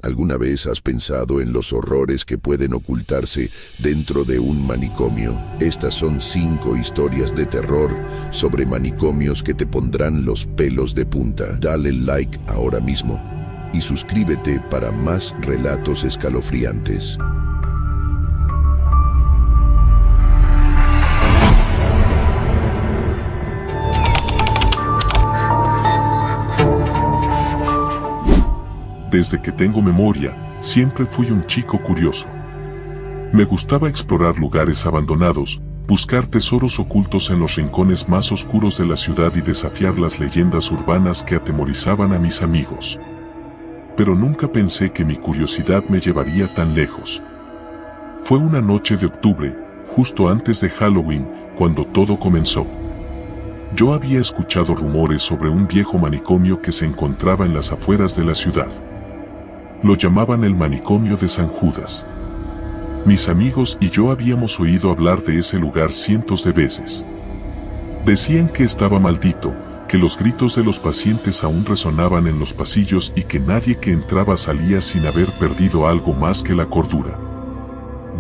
¿Alguna vez has pensado en los horrores que pueden ocultarse dentro de un manicomio? Estas son 5 historias de terror sobre manicomios que te pondrán los pelos de punta. Dale like ahora mismo y suscríbete para más relatos escalofriantes. Desde que tengo memoria, siempre fui un chico curioso. Me gustaba explorar lugares abandonados, buscar tesoros ocultos en los rincones más oscuros de la ciudad y desafiar las leyendas urbanas que atemorizaban a mis amigos. Pero nunca pensé que mi curiosidad me llevaría tan lejos. Fue una noche de octubre, justo antes de Halloween, cuando todo comenzó. Yo había escuchado rumores sobre un viejo manicomio que se encontraba en las afueras de la ciudad. Lo llamaban el manicomio de San Judas. Mis amigos y yo habíamos oído hablar de ese lugar cientos de veces. Decían que estaba maldito, que los gritos de los pacientes aún resonaban en los pasillos y que nadie que entraba salía sin haber perdido algo más que la cordura.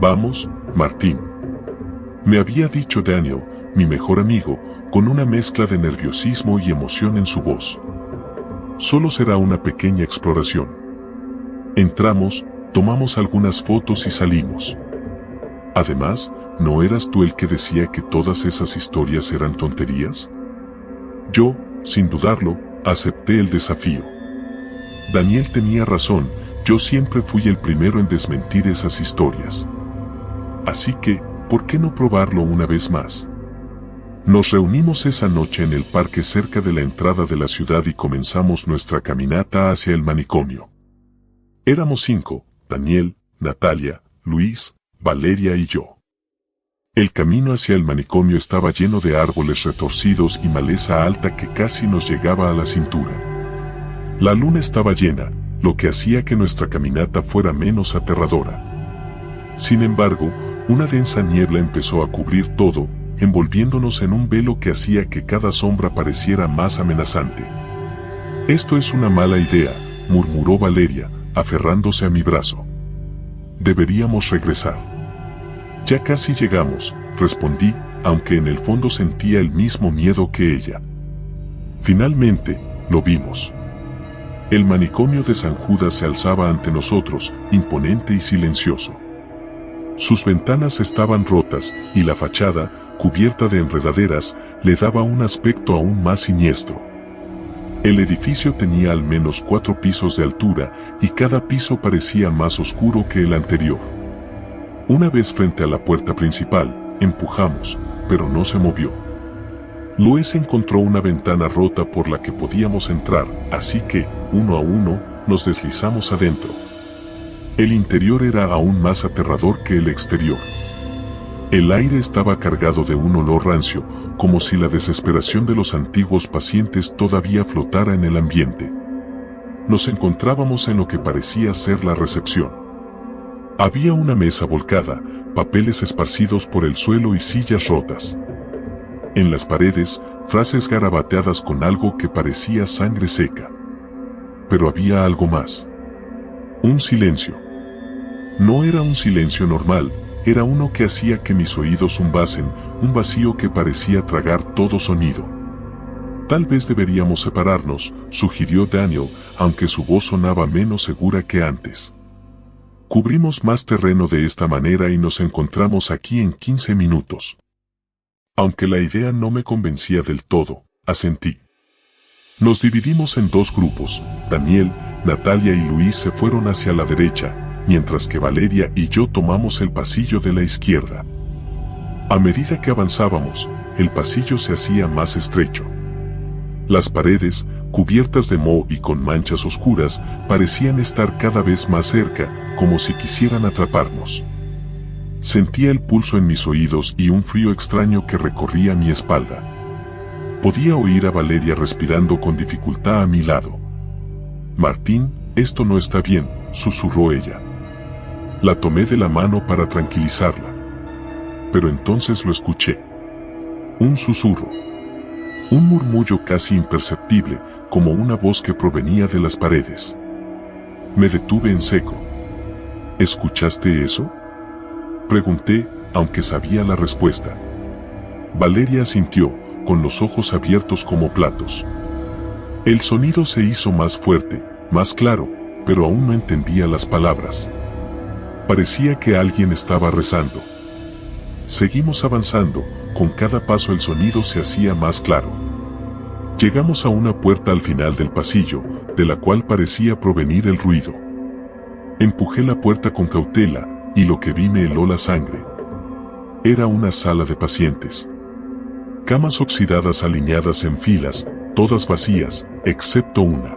«Vamos, Martín», me había dicho Daniel, mi mejor amigo, con una mezcla de nerviosismo y emoción en su voz. «Solo será una pequeña exploración». Entramos, tomamos algunas fotos y salimos. Además, ¿no eras tú el que decía que todas esas historias eran tonterías? Yo, sin dudarlo, acepté el desafío. Daniel tenía razón, yo siempre fui el primero en desmentir esas historias. Así que, ¿por qué no probarlo una vez más? Nos reunimos esa noche en el parque cerca de la entrada de la ciudad y comenzamos nuestra caminata hacia el manicomio. Éramos 5, Daniel, Natalia, Luis, Valeria y yo. El camino hacia el manicomio estaba lleno de árboles retorcidos y maleza alta que casi nos llegaba a la cintura. La luna estaba llena, lo que hacía que nuestra caminata fuera menos aterradora. Sin embargo, una densa niebla empezó a cubrir todo, envolviéndonos en un velo que hacía que cada sombra pareciera más amenazante. «Esto es una mala idea», murmuró Valeria, aferrándose a mi brazo. «Deberíamos regresar». «Ya casi llegamos», respondí, aunque en el fondo sentía el mismo miedo que ella. Finalmente, lo vimos. El manicomio de San Judas se alzaba ante nosotros, imponente y silencioso. Sus ventanas estaban rotas, y la fachada, cubierta de enredaderas, le daba un aspecto aún más siniestro. El edificio tenía al menos 4 pisos de altura, y cada piso parecía más oscuro que el anterior. Una vez frente a la puerta principal, empujamos, pero no se movió. Luis encontró una ventana rota por la que podíamos entrar, así que, uno a uno, nos deslizamos adentro. El interior era aún más aterrador que el exterior. El aire estaba cargado de un olor rancio, como si la desesperación de los antiguos pacientes todavía flotara en el ambiente. Nos encontrábamos en lo que parecía ser la recepción. Había una mesa volcada, papeles esparcidos por el suelo y sillas rotas. En las paredes, frases garabateadas con algo que parecía sangre seca. Pero había algo más. Un silencio. No era un silencio normal, era uno que hacía que mis oídos zumbasen, un vacío que parecía tragar todo sonido. «Tal vez deberíamos separarnos», sugirió Daniel, aunque su voz sonaba menos segura que antes. Cubrimos más terreno de esta manera y nos encontramos aquí en 15 minutos. Aunque la idea no me convencía del todo, asentí. Nos dividimos en 2 grupos, Daniel, Natalia y Luis se fueron hacia la derecha, mientras que Valeria y yo tomamos el pasillo de la izquierda. A medida que avanzábamos, el pasillo se hacía más estrecho. Las paredes, cubiertas de moho y con manchas oscuras, parecían estar cada vez más cerca, como si quisieran atraparnos. Sentía el pulso en mis oídos y un frío extraño que recorría mi espalda. Podía oír a Valeria respirando con dificultad a mi lado. «Martín, esto no está bien», susurró ella. La tomé de la mano para tranquilizarla. Pero entonces lo escuché. Un susurro. Un murmullo casi imperceptible, como una voz que provenía de las paredes. Me detuve en seco. ¿Escuchaste eso?, pregunté, aunque sabía la respuesta. Valeria asintió, con los ojos abiertos como platos. El sonido se hizo más fuerte, más claro, pero aún no entendía las palabras. Parecía que alguien estaba rezando. Seguimos avanzando, con cada paso el sonido se hacía más claro. Llegamos a una puerta al final del pasillo, de la cual parecía provenir el ruido. Empujé la puerta con cautela, y lo que vi me heló la sangre. Era una sala de pacientes. Camas oxidadas alineadas en filas, todas vacías, excepto una.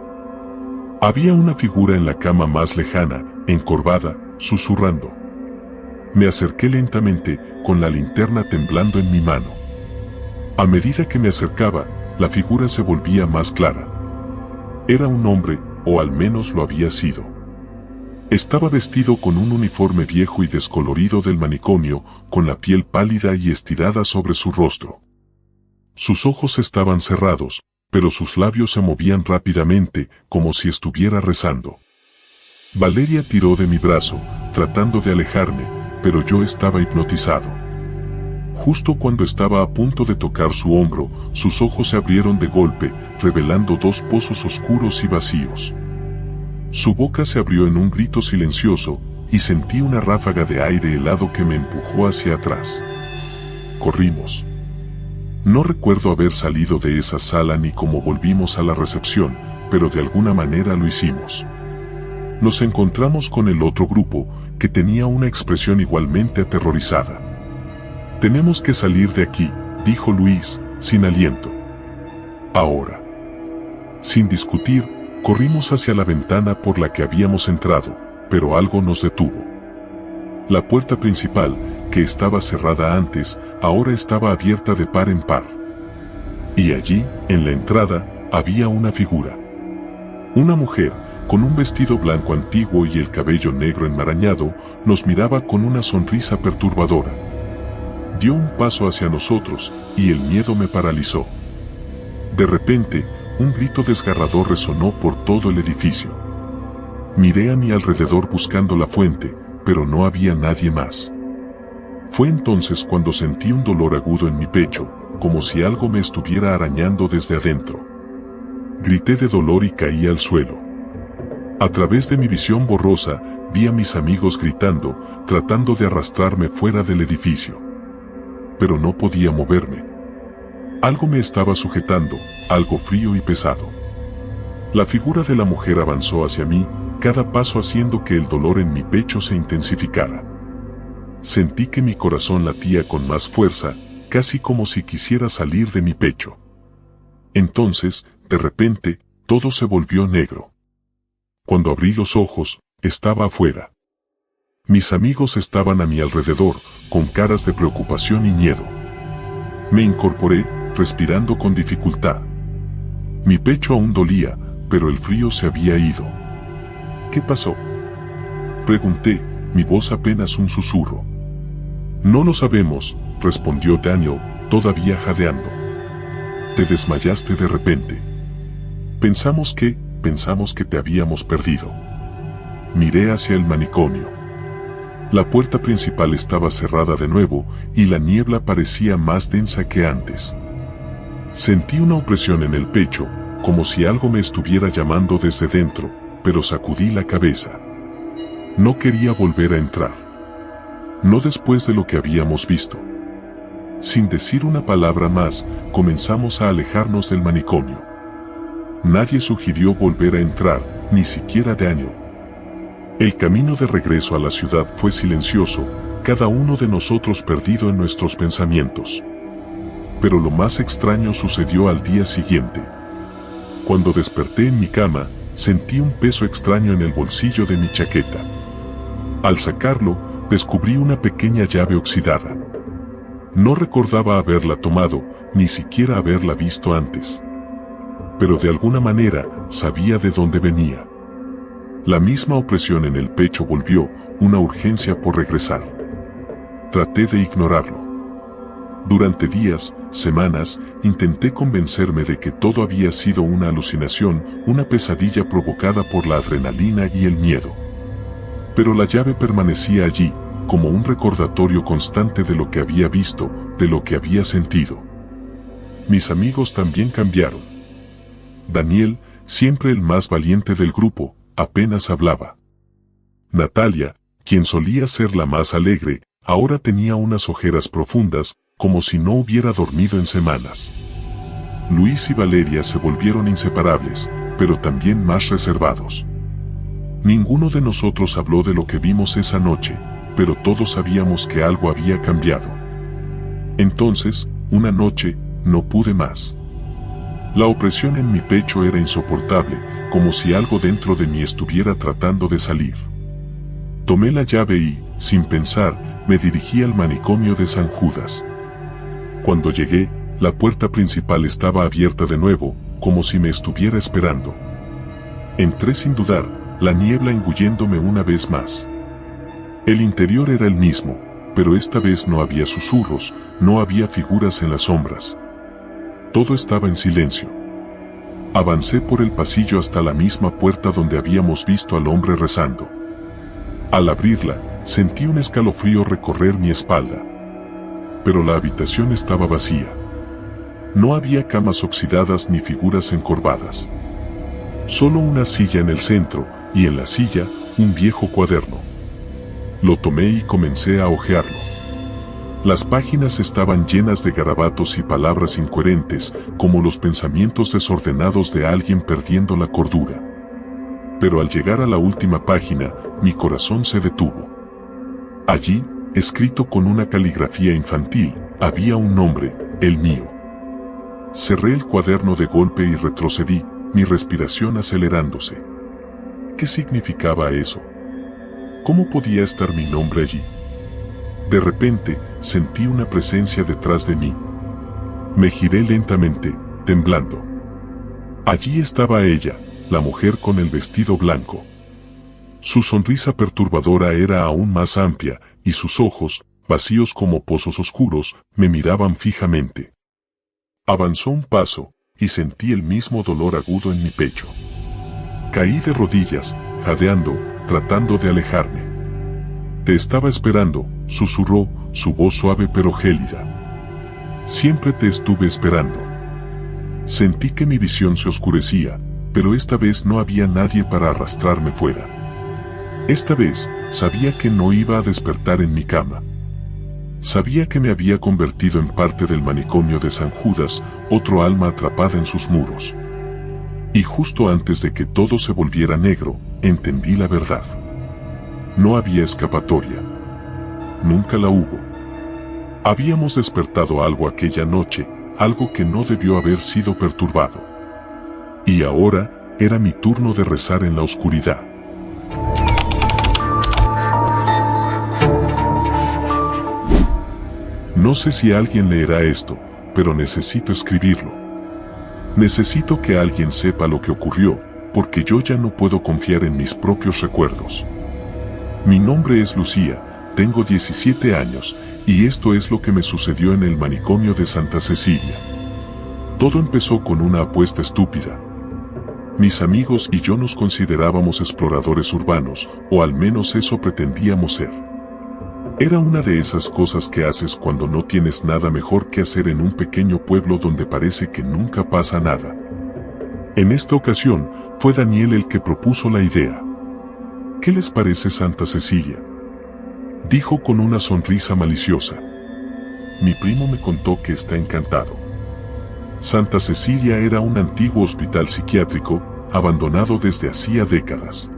Había una figura en la cama más lejana, encorvada, susurrando. Me acerqué lentamente, con la linterna temblando en mi mano. A medida que me acercaba, la figura se volvía más clara. Era un hombre, o al menos lo había sido. Estaba vestido con un uniforme viejo y descolorido del manicomio, con la piel pálida y estirada sobre su rostro. Sus ojos estaban cerrados, pero sus labios se movían rápidamente, como si estuviera rezando. Valeria tiró de mi brazo, tratando de alejarme, pero yo estaba hipnotizado. Justo cuando estaba a punto de tocar su hombro, sus ojos se abrieron de golpe, revelando dos pozos oscuros y vacíos. Su boca se abrió en un grito silencioso, y sentí una ráfaga de aire helado que me empujó hacia atrás. Corrimos. No recuerdo haber salido de esa sala ni cómo volvimos a la recepción, pero de alguna manera lo hicimos. Nos encontramos con el otro grupo, que tenía una expresión igualmente aterrorizada. «Tenemos que salir de aquí», dijo Luis, sin aliento. «Ahora». Sin discutir, corrimos hacia la ventana por la que habíamos entrado, pero algo nos detuvo. La puerta principal, que estaba cerrada antes, ahora estaba abierta de par en par. Y allí, en la entrada, había una figura. Una mujer, con un vestido blanco antiguo y el cabello negro enmarañado, nos miraba con una sonrisa perturbadora. Dio un paso hacia nosotros, y el miedo me paralizó. De repente, un grito desgarrador resonó por todo el edificio. Miré a mi alrededor buscando la fuente, pero no había nadie más. Fue entonces cuando sentí un dolor agudo en mi pecho, como si algo me estuviera arañando desde adentro. Grité de dolor y caí al suelo. A través de mi visión borrosa, vi a mis amigos gritando, tratando de arrastrarme fuera del edificio. Pero no podía moverme. Algo me estaba sujetando, algo frío y pesado. La figura de la mujer avanzó hacia mí, cada paso haciendo que el dolor en mi pecho se intensificara. Sentí que mi corazón latía con más fuerza, casi como si quisiera salir de mi pecho. Entonces, de repente, todo se volvió negro. Cuando abrí los ojos, estaba afuera. Mis amigos estaban a mi alrededor, con caras de preocupación y miedo. Me incorporé, respirando con dificultad. Mi pecho aún dolía, pero el frío se había ido. ¿Qué pasó?, pregunté, mi voz apenas un susurro. No lo sabemos, respondió Daniel, todavía jadeando. Te desmayaste de repente. Pensamos que te habíamos perdido. Miré hacia el manicomio. La puerta principal estaba cerrada de nuevo, y la niebla parecía más densa que antes. Sentí una opresión en el pecho, como si algo me estuviera llamando desde dentro, pero sacudí la cabeza. No quería volver a entrar. No después de lo que habíamos visto. Sin decir una palabra más, comenzamos a alejarnos del manicomio. Nadie sugirió volver a entrar, ni siquiera Daniel. El camino de regreso a la ciudad fue silencioso, cada uno de nosotros perdido en nuestros pensamientos. Pero lo más extraño sucedió al día siguiente. Cuando desperté en mi cama, sentí un peso extraño en el bolsillo de mi chaqueta. Al sacarlo, descubrí una pequeña llave oxidada. No recordaba haberla tomado, ni siquiera haberla visto antes. Pero de alguna manera, sabía de dónde venía. La misma opresión en el pecho volvió, una urgencia por regresar. Traté de ignorarlo. Durante días, semanas, intenté convencerme de que todo había sido una alucinación, una pesadilla provocada por la adrenalina y el miedo. Pero la llave permanecía allí, como un recordatorio constante de lo que había visto, de lo que había sentido. Mis amigos también cambiaron. Daniel, siempre el más valiente del grupo, apenas hablaba. Natalia, quien solía ser la más alegre, ahora tenía unas ojeras profundas, como si no hubiera dormido en semanas. Luis y Valeria se volvieron inseparables, pero también más reservados. Ninguno de nosotros habló de lo que vimos esa noche, pero todos sabíamos que algo había cambiado. Entonces, una noche, no pude más. La opresión en mi pecho era insoportable, como si algo dentro de mí estuviera tratando de salir. Tomé la llave y, sin pensar, me dirigí al manicomio de San Judas. Cuando llegué, la puerta principal estaba abierta de nuevo, como si me estuviera esperando. Entré sin dudar, la niebla engulléndome una vez más. El interior era el mismo, pero esta vez no había susurros, no había figuras en las sombras. Todo estaba en silencio. Avancé por el pasillo hasta la misma puerta donde habíamos visto al hombre rezando. Al abrirla, sentí un escalofrío recorrer mi espalda. Pero la habitación estaba vacía. No había camas oxidadas ni figuras encorvadas. Solo una silla en el centro, y en la silla, un viejo cuaderno. Lo tomé y comencé a hojearlo. Las páginas estaban llenas de garabatos y palabras incoherentes, como los pensamientos desordenados de alguien perdiendo la cordura. Pero al llegar a la última página, mi corazón se detuvo. Allí, escrito con una caligrafía infantil, había un nombre, el mío. Cerré el cuaderno de golpe y retrocedí, mi respiración acelerándose. ¿Qué significaba eso? ¿Cómo podía estar mi nombre allí? De repente, sentí una presencia detrás de mí. Me giré lentamente, temblando. Allí estaba ella, la mujer con el vestido blanco. Su sonrisa perturbadora era aún más amplia, y sus ojos, vacíos como pozos oscuros, me miraban fijamente. Avanzó un paso, y sentí el mismo dolor agudo en mi pecho. Caí de rodillas, jadeando, tratando de alejarme. Te estaba esperando, susurró, su voz suave pero gélida. Siempre te estuve esperando. Sentí que mi visión se oscurecía, pero esta vez no había nadie para arrastrarme fuera. Esta vez, sabía que no iba a despertar en mi cama. Sabía que me había convertido en parte del manicomio de San Judas, otro alma atrapada en sus muros. Y justo antes de que todo se volviera negro, entendí la verdad. No había escapatoria. Nunca la hubo. Habíamos despertado algo aquella noche, algo que no debió haber sido perturbado. Y ahora, era mi turno de rezar en la oscuridad. No sé si alguien leerá esto, pero necesito escribirlo. Necesito que alguien sepa lo que ocurrió, porque yo ya no puedo confiar en mis propios recuerdos. Mi nombre es Lucía, tengo 17 años, y esto es lo que me sucedió en el manicomio de Santa Cecilia. Todo empezó con una apuesta estúpida. Mis amigos y yo nos considerábamos exploradores urbanos, o al menos eso pretendíamos ser. Era una de esas cosas que haces cuando no tienes nada mejor que hacer en un pequeño pueblo donde parece que nunca pasa nada. En esta ocasión, fue Daniel el que propuso la idea. ¿Qué les parece Santa Cecilia?, dijo con una sonrisa maliciosa. Mi primo me contó que está encantado. Santa Cecilia era un antiguo hospital psiquiátrico, abandonado desde hacía décadas.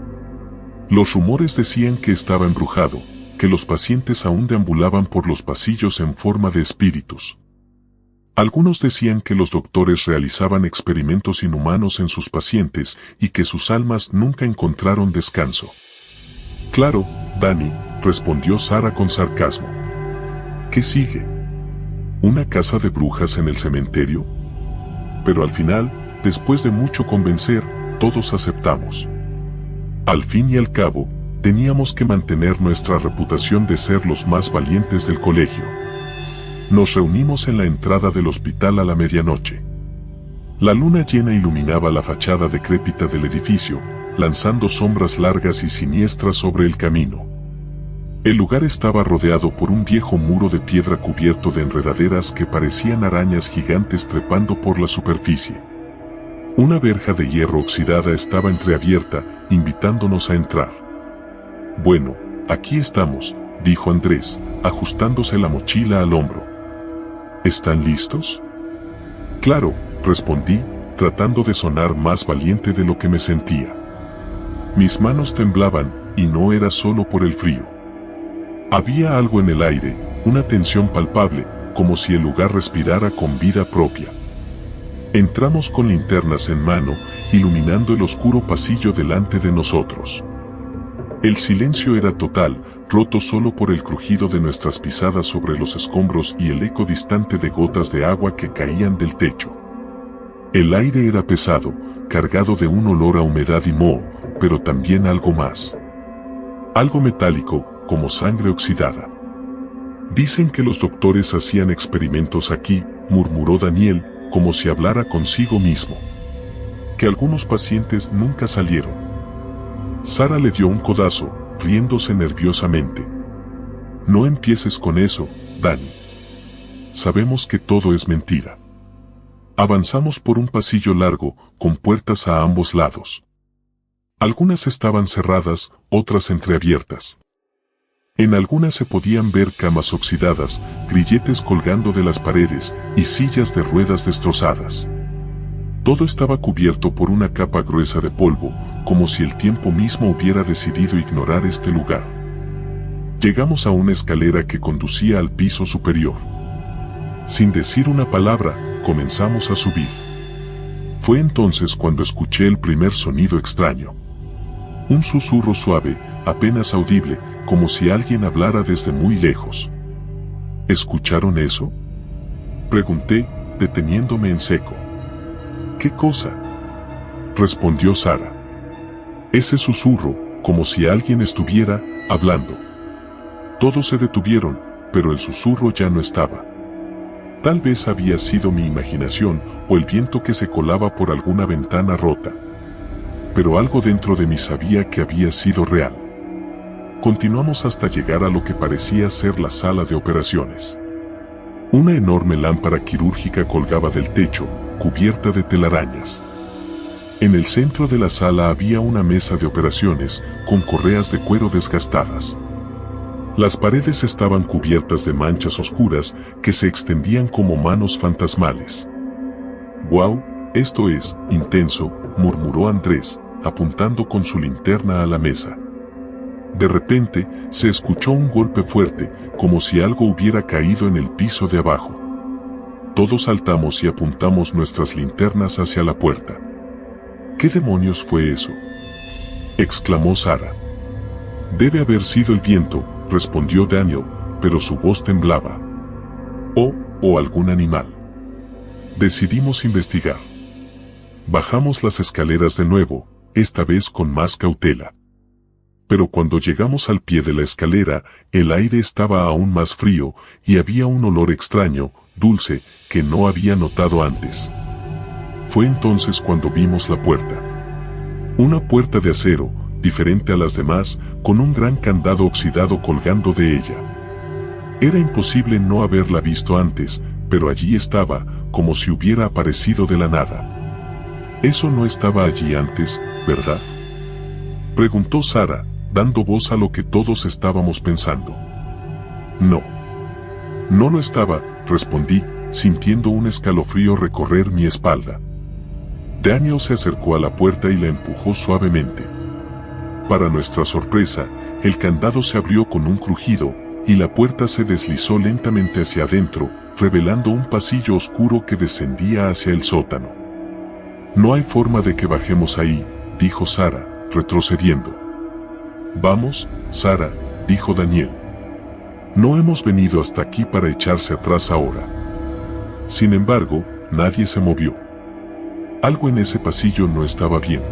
Los rumores decían que estaba embrujado, que los pacientes aún deambulaban por los pasillos en forma de espíritus. Algunos decían que los doctores realizaban experimentos inhumanos en sus pacientes y que sus almas nunca encontraron descanso. Claro, Dani, respondió Sara con sarcasmo. ¿Qué sigue? ¿Una casa de brujas en el cementerio? Pero al final, después de mucho convencer, todos aceptamos. Al fin y al cabo, teníamos que mantener nuestra reputación de ser los más valientes del colegio. Nos reunimos en la entrada del hospital a la medianoche. La luna llena iluminaba la fachada decrépita del edificio, lanzando sombras largas y siniestras sobre el camino. El lugar estaba rodeado por un viejo muro de piedra cubierto de enredaderas que parecían arañas gigantes trepando por la superficie. Una verja de hierro oxidada estaba entreabierta, invitándonos a entrar. «Bueno, aquí estamos», dijo Andrés, ajustándose la mochila al hombro. «¿Están listos?» «Claro», respondí, tratando de sonar más valiente de lo que me sentía. Mis manos temblaban, y no era solo por el frío. Había algo en el aire, una tensión palpable, como si el lugar respirara con vida propia. Entramos con linternas en mano, iluminando el oscuro pasillo delante de nosotros. El silencio era total, roto solo por el crujido de nuestras pisadas sobre los escombros y el eco distante de gotas de agua que caían del techo. El aire era pesado, cargado de un olor a humedad y moho, pero también algo más. Algo metálico, como sangre oxidada. «Dicen que los doctores hacían experimentos aquí», murmuró Daniel, como si hablara consigo mismo. «Que algunos pacientes nunca salieron». Sara le dio un codazo, riéndose nerviosamente. «No empieces con eso, Dani. Sabemos que todo es mentira». Avanzamos por un pasillo largo, con puertas a ambos lados. Algunas estaban cerradas, otras entreabiertas. En algunas se podían ver camas oxidadas, grilletes colgando de las paredes y sillas de ruedas destrozadas. Todo estaba cubierto por una capa gruesa de polvo, como si el tiempo mismo hubiera decidido ignorar este lugar. Llegamos a una escalera que conducía al piso superior. Sin decir una palabra, comenzamos a subir. Fue entonces cuando escuché el primer sonido extraño. Un susurro suave, apenas audible, como si alguien hablara desde muy lejos. ¿Escucharon eso?, pregunté, deteniéndome en seco. «¿Qué cosa?», respondió Sara. Ese susurro, como si alguien estuviera hablando. Todos se detuvieron, pero el susurro ya no estaba. Tal vez había sido mi imaginación o el viento que se colaba por alguna ventana rota. Pero algo dentro de mí sabía que había sido real. Continuamos hasta llegar a lo que parecía ser la sala de operaciones. Una enorme lámpara quirúrgica colgaba del techo, cubierta de telarañas. En el centro de la sala había una mesa de operaciones, con correas de cuero desgastadas. Las paredes estaban cubiertas de manchas oscuras que se extendían como manos fantasmales. «¡Guau! Esto es intenso», murmuró Andrés, apuntando con su linterna a la mesa. De repente, se escuchó un golpe fuerte, como si algo hubiera caído en el piso de abajo. Todos saltamos y apuntamos nuestras linternas hacia la puerta. «¿Qué demonios fue eso?», exclamó Sara. «Debe haber sido el viento», respondió Daniel, pero su voz temblaba. «O algún animal». Decidimos investigar. Bajamos las escaleras de nuevo, esta vez con más cautela. Pero cuando llegamos al pie de la escalera, el aire estaba aún más frío y había un olor extraño, dulce, que no había notado antes. Fue entonces cuando vimos la puerta. Una puerta de acero, diferente a las demás, con un gran candado oxidado colgando de ella. Era imposible no haberla visto antes, pero allí estaba, como si hubiera aparecido de la nada. «Eso no estaba allí antes, ¿verdad?», preguntó Sara, dando voz a lo que todos estábamos pensando. «No. No lo estaba», respondí, sintiendo un escalofrío recorrer mi espalda. Daniel se acercó a la puerta y la empujó suavemente. Para nuestra sorpresa, el candado se abrió con un crujido, y la puerta se deslizó lentamente hacia adentro, revelando un pasillo oscuro que descendía hacia el sótano. «No hay forma de que bajemos ahí», dijo Sara, retrocediendo. «Vamos, Sara», dijo Daniel. «No hemos venido hasta aquí para echarse atrás ahora». Sin embargo, nadie se movió. Algo en ese pasillo no estaba bien.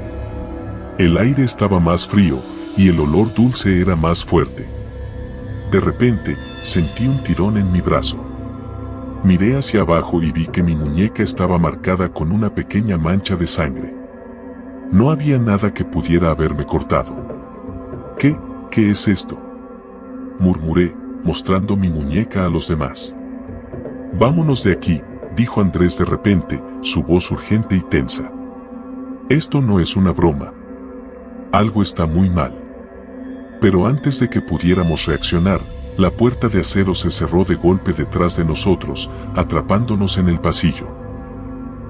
El aire estaba más frío, y el olor dulce era más fuerte. De repente, sentí un tirón en mi brazo. Miré hacia abajo y vi que mi muñeca estaba marcada con una pequeña mancha de sangre. No había nada que pudiera haberme cortado. ¿Qué es esto?, murmuré, mostrando mi muñeca a los demás. Vámonos de aquí, dijo Andrés de repente, su voz urgente y tensa. Esto no es una broma. Algo está muy mal. Pero antes de que pudiéramos reaccionar, la puerta de acero se cerró de golpe detrás de nosotros, atrapándonos en el pasillo.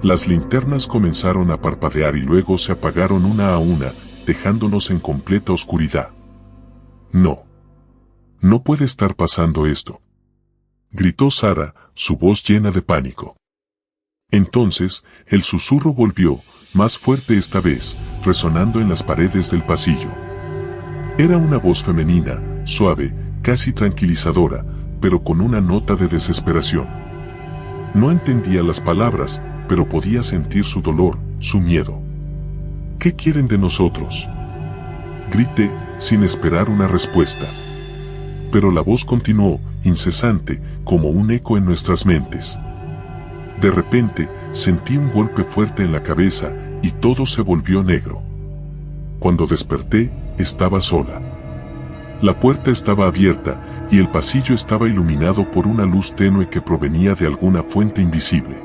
Las linternas comenzaron a parpadear y luego se apagaron una a una, dejándonos en completa oscuridad. No puede estar pasando esto, gritó Sara, su voz llena de pánico. Entonces, el susurro volvió, más fuerte esta vez, resonando en las paredes del pasillo. Era una voz femenina, suave, casi tranquilizadora, pero con una nota de desesperación. No entendía las palabras, pero podía sentir su dolor, su miedo. ¿Qué quieren de nosotros?, grité, sin esperar una respuesta. Pero la voz continuó, incesante, como un eco en nuestras mentes. De repente, sentí un golpe fuerte en la cabeza, y todo se volvió negro. Cuando desperté, estaba sola. La puerta estaba abierta, y el pasillo estaba iluminado por una luz tenue que provenía de alguna fuente invisible.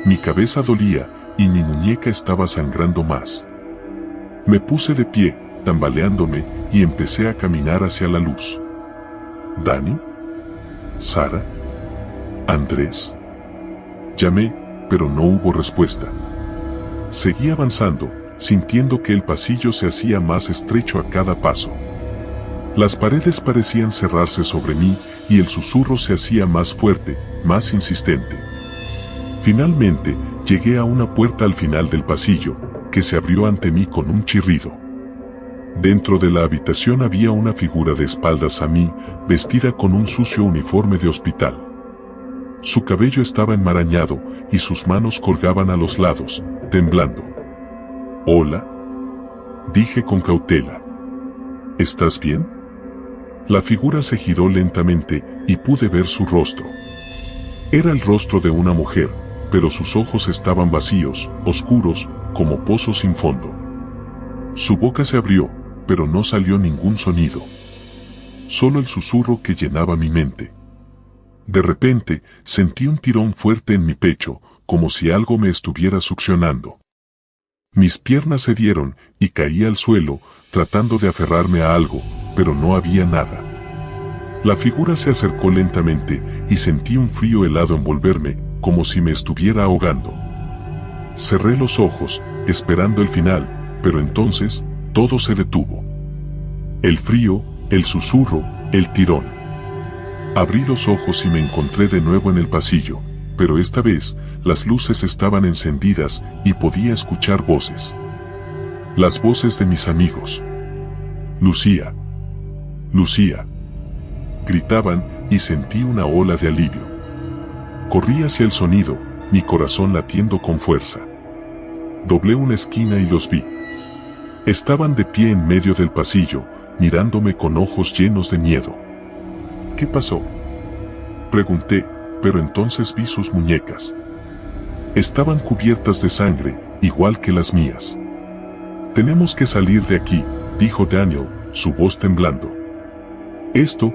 Mi cabeza dolía, y mi muñeca estaba sangrando más. Me puse de pie, tambaleándome, y empecé a caminar hacia la luz. ¿Dani? ¿Sara? ¿Andrés? Llamé, pero no hubo respuesta. Seguí avanzando, sintiendo que el pasillo se hacía más estrecho a cada paso. Las paredes parecían cerrarse sobre mí, y el susurro se hacía más fuerte, más insistente. Finalmente, llegué a una puerta al final del pasillo, que se abrió ante mí con un chirrido. Dentro de la habitación había una figura de espaldas a mí, vestida con un sucio uniforme de hospital. Su cabello estaba enmarañado, y sus manos colgaban a los lados, temblando. «Hola», dije con cautela. «¿Estás bien?». La figura se giró lentamente, y pude ver su rostro. Era el rostro de una mujer, pero sus ojos estaban vacíos, oscuros, como pozos sin fondo. Su boca se abrió, pero no salió ningún sonido. Solo el susurro que llenaba mi mente. De repente, sentí un tirón fuerte en mi pecho, como si algo me estuviera succionando. Mis piernas cedieron, y caí al suelo, tratando de aferrarme a algo, pero no había nada. La figura se acercó lentamente, y sentí un frío helado envolverme, como si me estuviera ahogando. Cerré los ojos, esperando el final, pero entonces, todo se detuvo. El frío, el susurro, el tirón. Abrí los ojos y me encontré de nuevo en el pasillo, pero esta vez, las luces estaban encendidas y podía escuchar voces. Las voces de mis amigos. «Lucía, Lucía», gritaban, y sentí una ola de alivio. Corrí hacia el sonido, mi corazón latiendo con fuerza. Doblé una esquina y los vi. Estaban de pie en medio del pasillo, mirándome con ojos llenos de miedo. «¿Qué pasó?», pregunté, pero entonces vi sus muñecas. Estaban cubiertas de sangre, igual que las mías. «Tenemos que salir de aquí», dijo Daniel, su voz temblando. Esto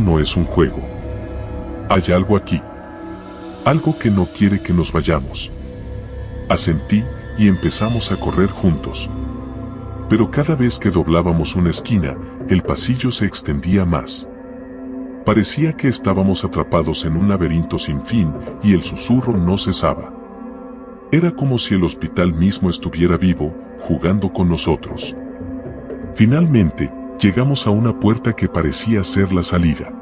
no es un juego. Hay algo aquí. Algo que no quiere que nos vayamos». Asentí, y empezamos a correr juntos. Pero cada vez que doblábamos una esquina, el pasillo se extendía más. Parecía que estábamos atrapados en un laberinto sin fin, y el susurro no cesaba. Era como si el hospital mismo estuviera vivo, jugando con nosotros. Finalmente, llegamos a una puerta que parecía ser la salida.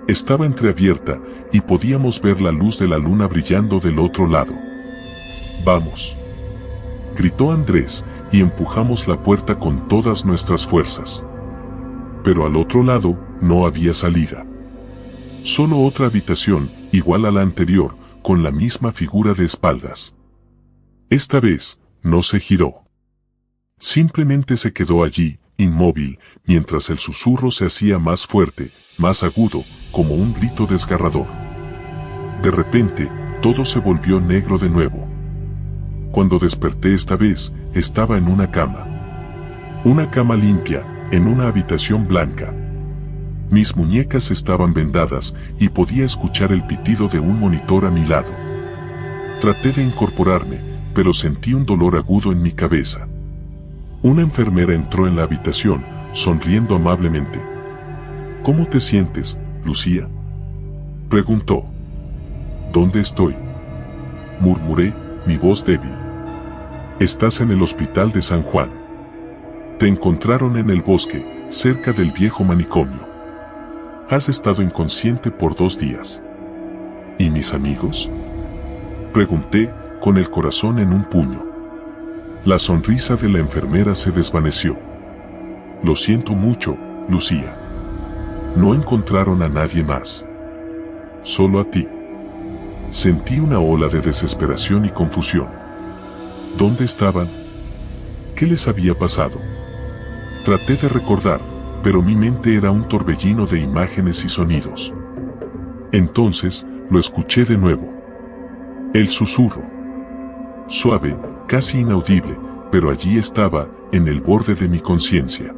Estaba entreabierta, y podíamos ver la luz de la luna brillando del otro lado. «Vamos», gritó Andrés, y empujamos la puerta con todas nuestras fuerzas. Pero al otro lado, no había salida. Solo otra habitación, igual a la anterior, con la misma figura de espaldas. Esta vez, no se giró. Simplemente se quedó allí, inmóvil, mientras el susurro se hacía más fuerte, más agudo, como un grito desgarrador. De repente, todo se volvió negro de nuevo. Cuando desperté esta vez, estaba en una cama. Una cama limpia, en una habitación blanca. Mis muñecas estaban vendadas y podía escuchar el pitido de un monitor a mi lado. Traté de incorporarme, pero sentí un dolor agudo en mi cabeza. Una enfermera entró en la habitación, sonriendo amablemente. ¿Cómo te sientes, Lucía?, preguntó. ¿Dónde estoy?, murmuré, mi voz débil. Estás en el hospital de San Juan. Te encontraron en el bosque, cerca del viejo manicomio. Has estado inconsciente por 2 días. ¿Y mis amigos?, pregunté, con el corazón en un puño. La sonrisa de la enfermera se desvaneció. Lo siento mucho, Lucía. No encontraron a nadie más. Solo a ti. Sentí una ola de desesperación y confusión. ¿Dónde estaban? ¿Qué les había pasado? Traté de recordar, pero mi mente era un torbellino de imágenes y sonidos. Entonces, lo escuché de nuevo. El susurro. Suave, casi inaudible, pero allí estaba, en el borde de mi conciencia.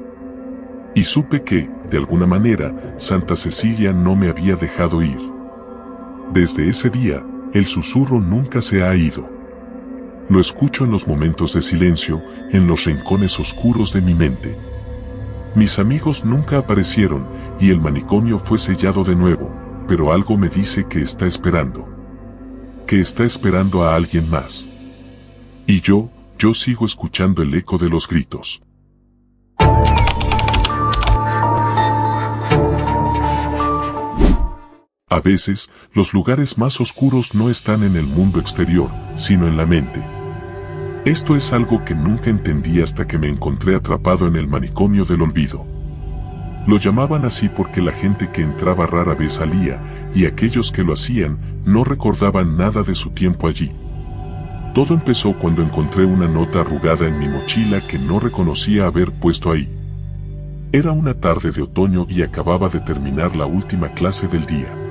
Y supe que, de alguna manera, Santa Cecilia no me había dejado ir. Desde ese día, el susurro nunca se ha ido. Lo escucho en los momentos de silencio, en los rincones oscuros de mi mente. Mis amigos nunca aparecieron, y el manicomio fue sellado de nuevo, pero algo me dice que está esperando. Que está esperando a alguien más. Y yo sigo escuchando el eco de los gritos. A veces, los lugares más oscuros no están en el mundo exterior, sino en la mente. Esto es algo que nunca entendí hasta que me encontré atrapado en el manicomio del olvido. Lo llamaban así porque la gente que entraba rara vez salía, y aquellos que lo hacían no recordaban nada de su tiempo allí. Todo empezó cuando encontré una nota arrugada en mi mochila que no reconocía haber puesto ahí. Era una tarde de otoño y acababa de terminar la última clase del día.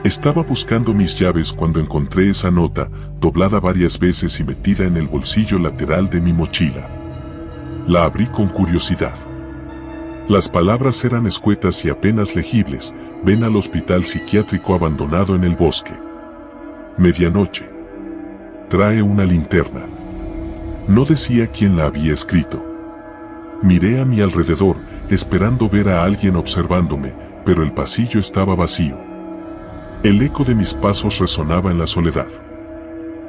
Estaba buscando mis llaves cuando encontré esa nota, doblada varias veces y metida en el bolsillo lateral de mi mochila. La abrí con curiosidad. Las palabras eran escuetas y apenas legibles: ven al hospital psiquiátrico abandonado en el bosque. Medianoche. Trae una linterna. No decía quién la había escrito. Miré a mi alrededor, esperando ver a alguien observándome, pero el pasillo estaba vacío. El eco de mis pasos resonaba en la soledad.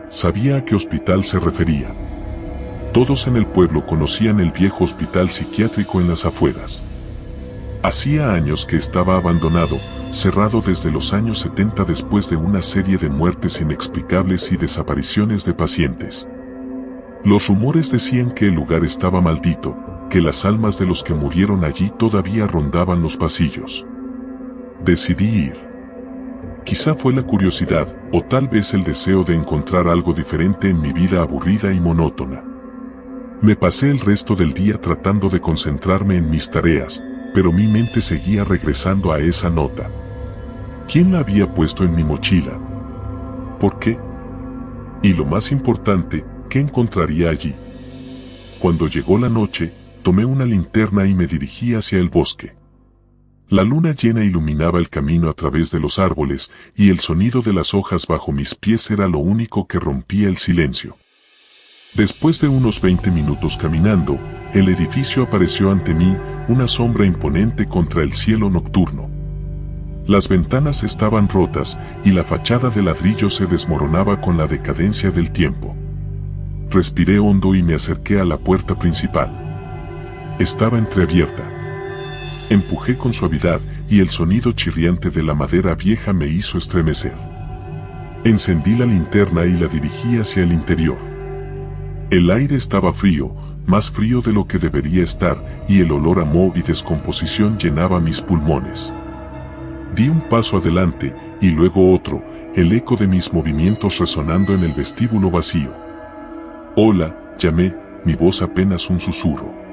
Sabía a qué hospital se refería. Todos en el pueblo conocían el viejo hospital psiquiátrico en las afueras. Hacía años que estaba abandonado, cerrado desde los años 70 después de una serie de muertes inexplicables y desapariciones de pacientes. Los rumores decían que el lugar estaba maldito, que las almas de los que murieron allí todavía rondaban los pasillos. Decidí ir. Quizá fue la curiosidad, o tal vez el deseo de encontrar algo diferente en mi vida aburrida y monótona. Me pasé el resto del día tratando de concentrarme en mis tareas, pero mi mente seguía regresando a esa nota. ¿Quién la había puesto en mi mochila? ¿Por qué? Y lo más importante, ¿qué encontraría allí? Cuando llegó la noche, tomé una linterna y me dirigí hacia el bosque. La luna llena iluminaba el camino a través de los árboles, y el sonido de las hojas bajo mis pies era lo único que rompía el silencio. Después de unos 20 minutos caminando, el edificio apareció ante mí, una sombra imponente contra el cielo nocturno. Las ventanas estaban rotas, y la fachada de ladrillo se desmoronaba con la decadencia del tiempo. Respiré hondo y me acerqué a la puerta principal. Estaba entreabierta. Empujé con suavidad, y el sonido chirriante de la madera vieja me hizo estremecer. Encendí la linterna y la dirigí hacia el interior. El aire estaba frío, más frío de lo que debería estar, y el olor a moho y descomposición llenaba mis pulmones. Di un paso adelante, y luego otro, el eco de mis movimientos resonando en el vestíbulo vacío. «Hola», llamé, mi voz apenas un susurro.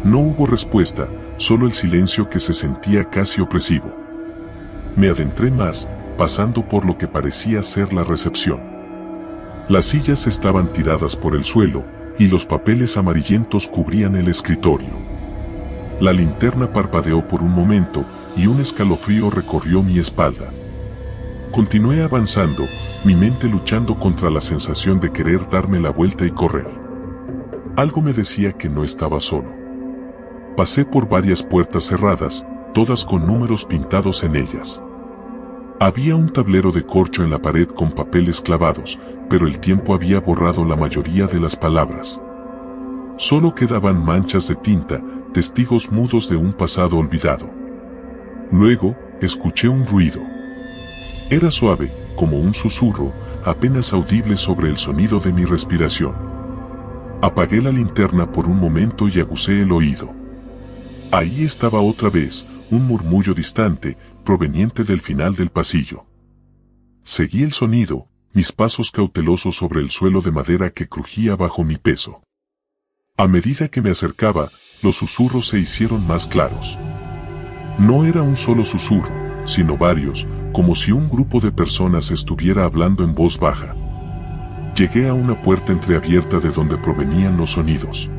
No hubo respuesta, solo el silencio que se sentía casi opresivo. Me adentré más, pasando por lo que parecía ser la recepción. Las sillas estaban tiradas por el suelo, y los papeles amarillentos cubrían el escritorio. La linterna parpadeó por un momento, y un escalofrío recorrió mi espalda. Continué avanzando, mi mente luchando contra la sensación de querer darme la vuelta y correr. Algo me decía que no estaba solo. Pasé por varias puertas cerradas, todas con números pintados en ellas. Había un tablero de corcho en la pared con papeles clavados, pero el tiempo había borrado la mayoría de las palabras. Solo quedaban manchas de tinta, testigos mudos de un pasado olvidado. Luego, escuché un ruido. Era suave, como un susurro, apenas audible sobre el sonido de mi respiración. Apagué la linterna por un momento y agucé el oído. Ahí estaba otra vez, un murmullo distante, proveniente del final del pasillo. Seguí el sonido, mis pasos cautelosos sobre el suelo de madera que crujía bajo mi peso. A medida que me acercaba, los susurros se hicieron más claros. No era un solo susurro, sino varios, como si un grupo de personas estuviera hablando en voz baja. Llegué a una puerta entreabierta de donde provenían los sonidos.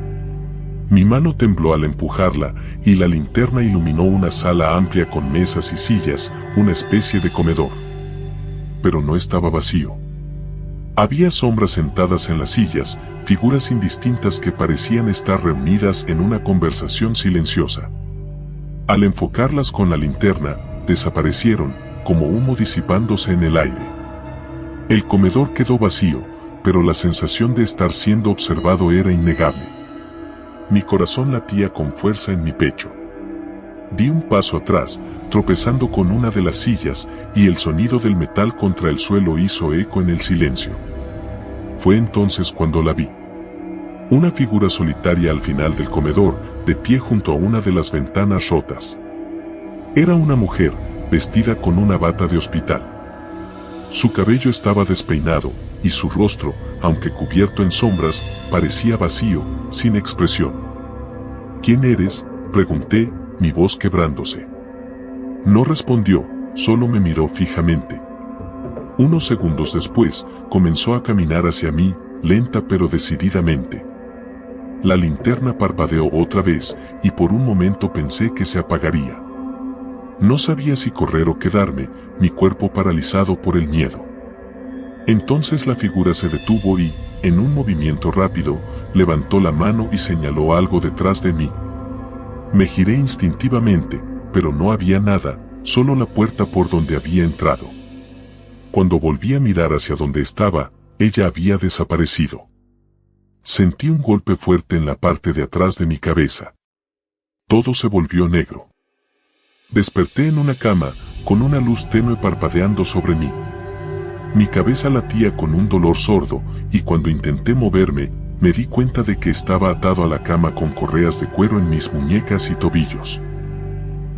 Mi mano tembló al empujarla, y la linterna iluminó una sala amplia con mesas y sillas, una especie de comedor. Pero no estaba vacío. Había sombras sentadas en las sillas, figuras indistintas que parecían estar reunidas en una conversación silenciosa. Al enfocarlas con la linterna, desaparecieron, como humo disipándose en el aire. El comedor quedó vacío, pero la sensación de estar siendo observado era innegable. Mi corazón latía con fuerza en mi pecho. Di un paso atrás, tropezando con una de las sillas, y el sonido del metal contra el suelo hizo eco en el silencio. Fue entonces cuando la vi. Una figura solitaria al final del comedor, de pie junto a una de las ventanas rotas. Era una mujer, vestida con una bata de hospital. Su cabello estaba despeinado, y su rostro, aunque cubierto en sombras, parecía vacío, sin expresión. ¿Quién eres?, pregunté, mi voz quebrándose. No respondió, solo me miró fijamente. Unos segundos después, comenzó a caminar hacia mí, lenta pero decididamente. La linterna parpadeó otra vez, y por un momento pensé que se apagaría. No sabía si correr o quedarme, mi cuerpo paralizado por el miedo. Entonces la figura se detuvo y, en un movimiento rápido, levantó la mano y señaló algo detrás de mí. Me giré instintivamente, pero no había nada, solo la puerta por donde había entrado. Cuando volví a mirar hacia donde estaba, ella había desaparecido. Sentí un golpe fuerte en la parte de atrás de mi cabeza. Todo se volvió negro. Desperté en una cama, con una luz tenue parpadeando sobre mí. Mi cabeza latía con un dolor sordo, y cuando intenté moverme, me di cuenta de que estaba atado a la cama con correas de cuero en mis muñecas y tobillos.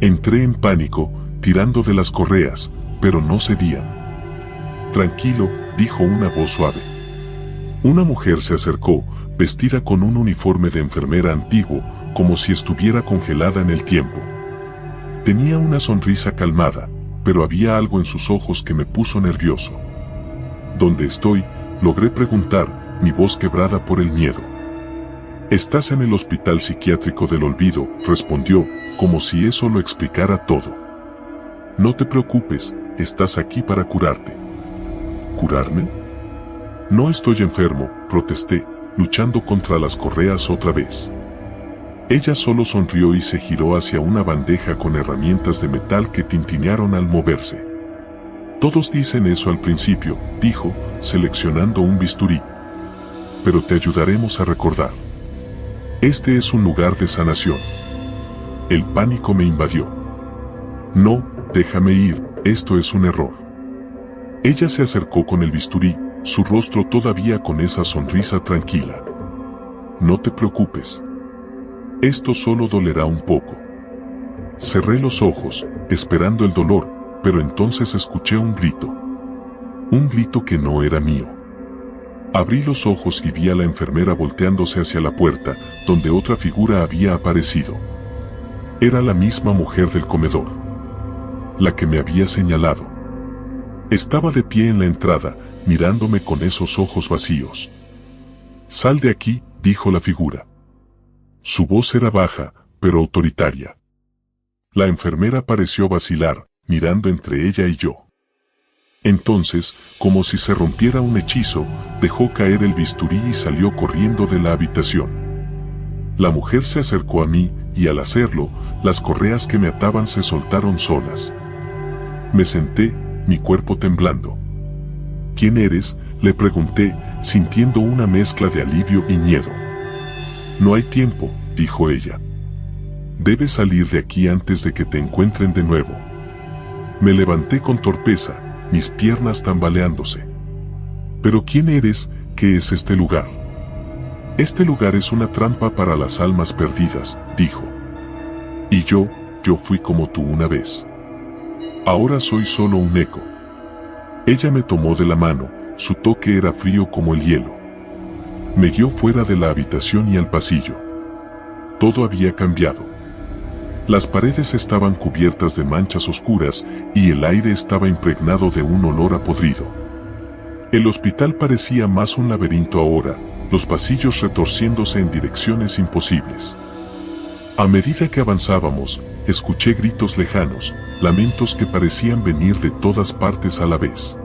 Entré en pánico, tirando de las correas, pero no cedían. Tranquilo, dijo una voz suave. Una mujer se acercó, vestida con un uniforme de enfermera antiguo, como si estuviera congelada en el tiempo. Tenía una sonrisa calmada, pero había algo en sus ojos que me puso nervioso. ¿Dónde estoy?, logré preguntar, mi voz quebrada por el miedo. Estás en el hospital psiquiátrico del olvido, respondió, como si eso lo explicara todo. No te preocupes, estás aquí para curarte. ¿Curarme? No estoy enfermo, protesté, luchando contra las correas otra vez. Ella solo sonrió y se giró hacia una bandeja con herramientas de metal que tintinearon al moverse. Todos dicen eso al principio, dijo, seleccionando un bisturí. Pero te ayudaremos a recordar. Este es un lugar de sanación. El pánico me invadió. No, déjame ir, esto es un error. Ella se acercó con el bisturí, su rostro todavía con esa sonrisa tranquila. No te preocupes. Esto solo dolerá un poco. Cerré los ojos, esperando el dolor, pero entonces escuché un grito. Un grito que no era mío. Abrí los ojos y vi a la enfermera volteándose hacia la puerta, donde otra figura había aparecido. Era la misma mujer del comedor. La que me había señalado. Estaba de pie en la entrada, mirándome con esos ojos vacíos. «Sal de aquí», dijo la figura. Su voz era baja, pero autoritaria. La enfermera pareció vacilar, mirando entre ella y yo. Entonces, como si se rompiera un hechizo, dejó caer el bisturí y salió corriendo de la habitación. La mujer se acercó a mí, y al hacerlo, las correas que me ataban se soltaron solas. Me senté, mi cuerpo temblando. «¿Quién eres?», le pregunté, sintiendo una mezcla de alivio y miedo. «No hay tiempo», dijo ella. «Debes salir de aquí antes de que te encuentren de nuevo». Me levanté con torpeza, mis piernas tambaleándose. «¿Pero quién eres? ¿Qué es este lugar?». «Este lugar es una trampa para las almas perdidas», dijo. «Y yo fui como tú una vez. Ahora soy solo un eco». Ella me tomó de la mano, su toque era frío como el hielo. Me guió fuera de la habitación y al pasillo. Todo había cambiado. Las paredes estaban cubiertas de manchas oscuras y el aire estaba impregnado de un olor a podrido. El hospital parecía más un laberinto ahora, los pasillos retorciéndose en direcciones imposibles. A medida que avanzábamos, escuché gritos lejanos, lamentos que parecían venir de todas partes a la vez.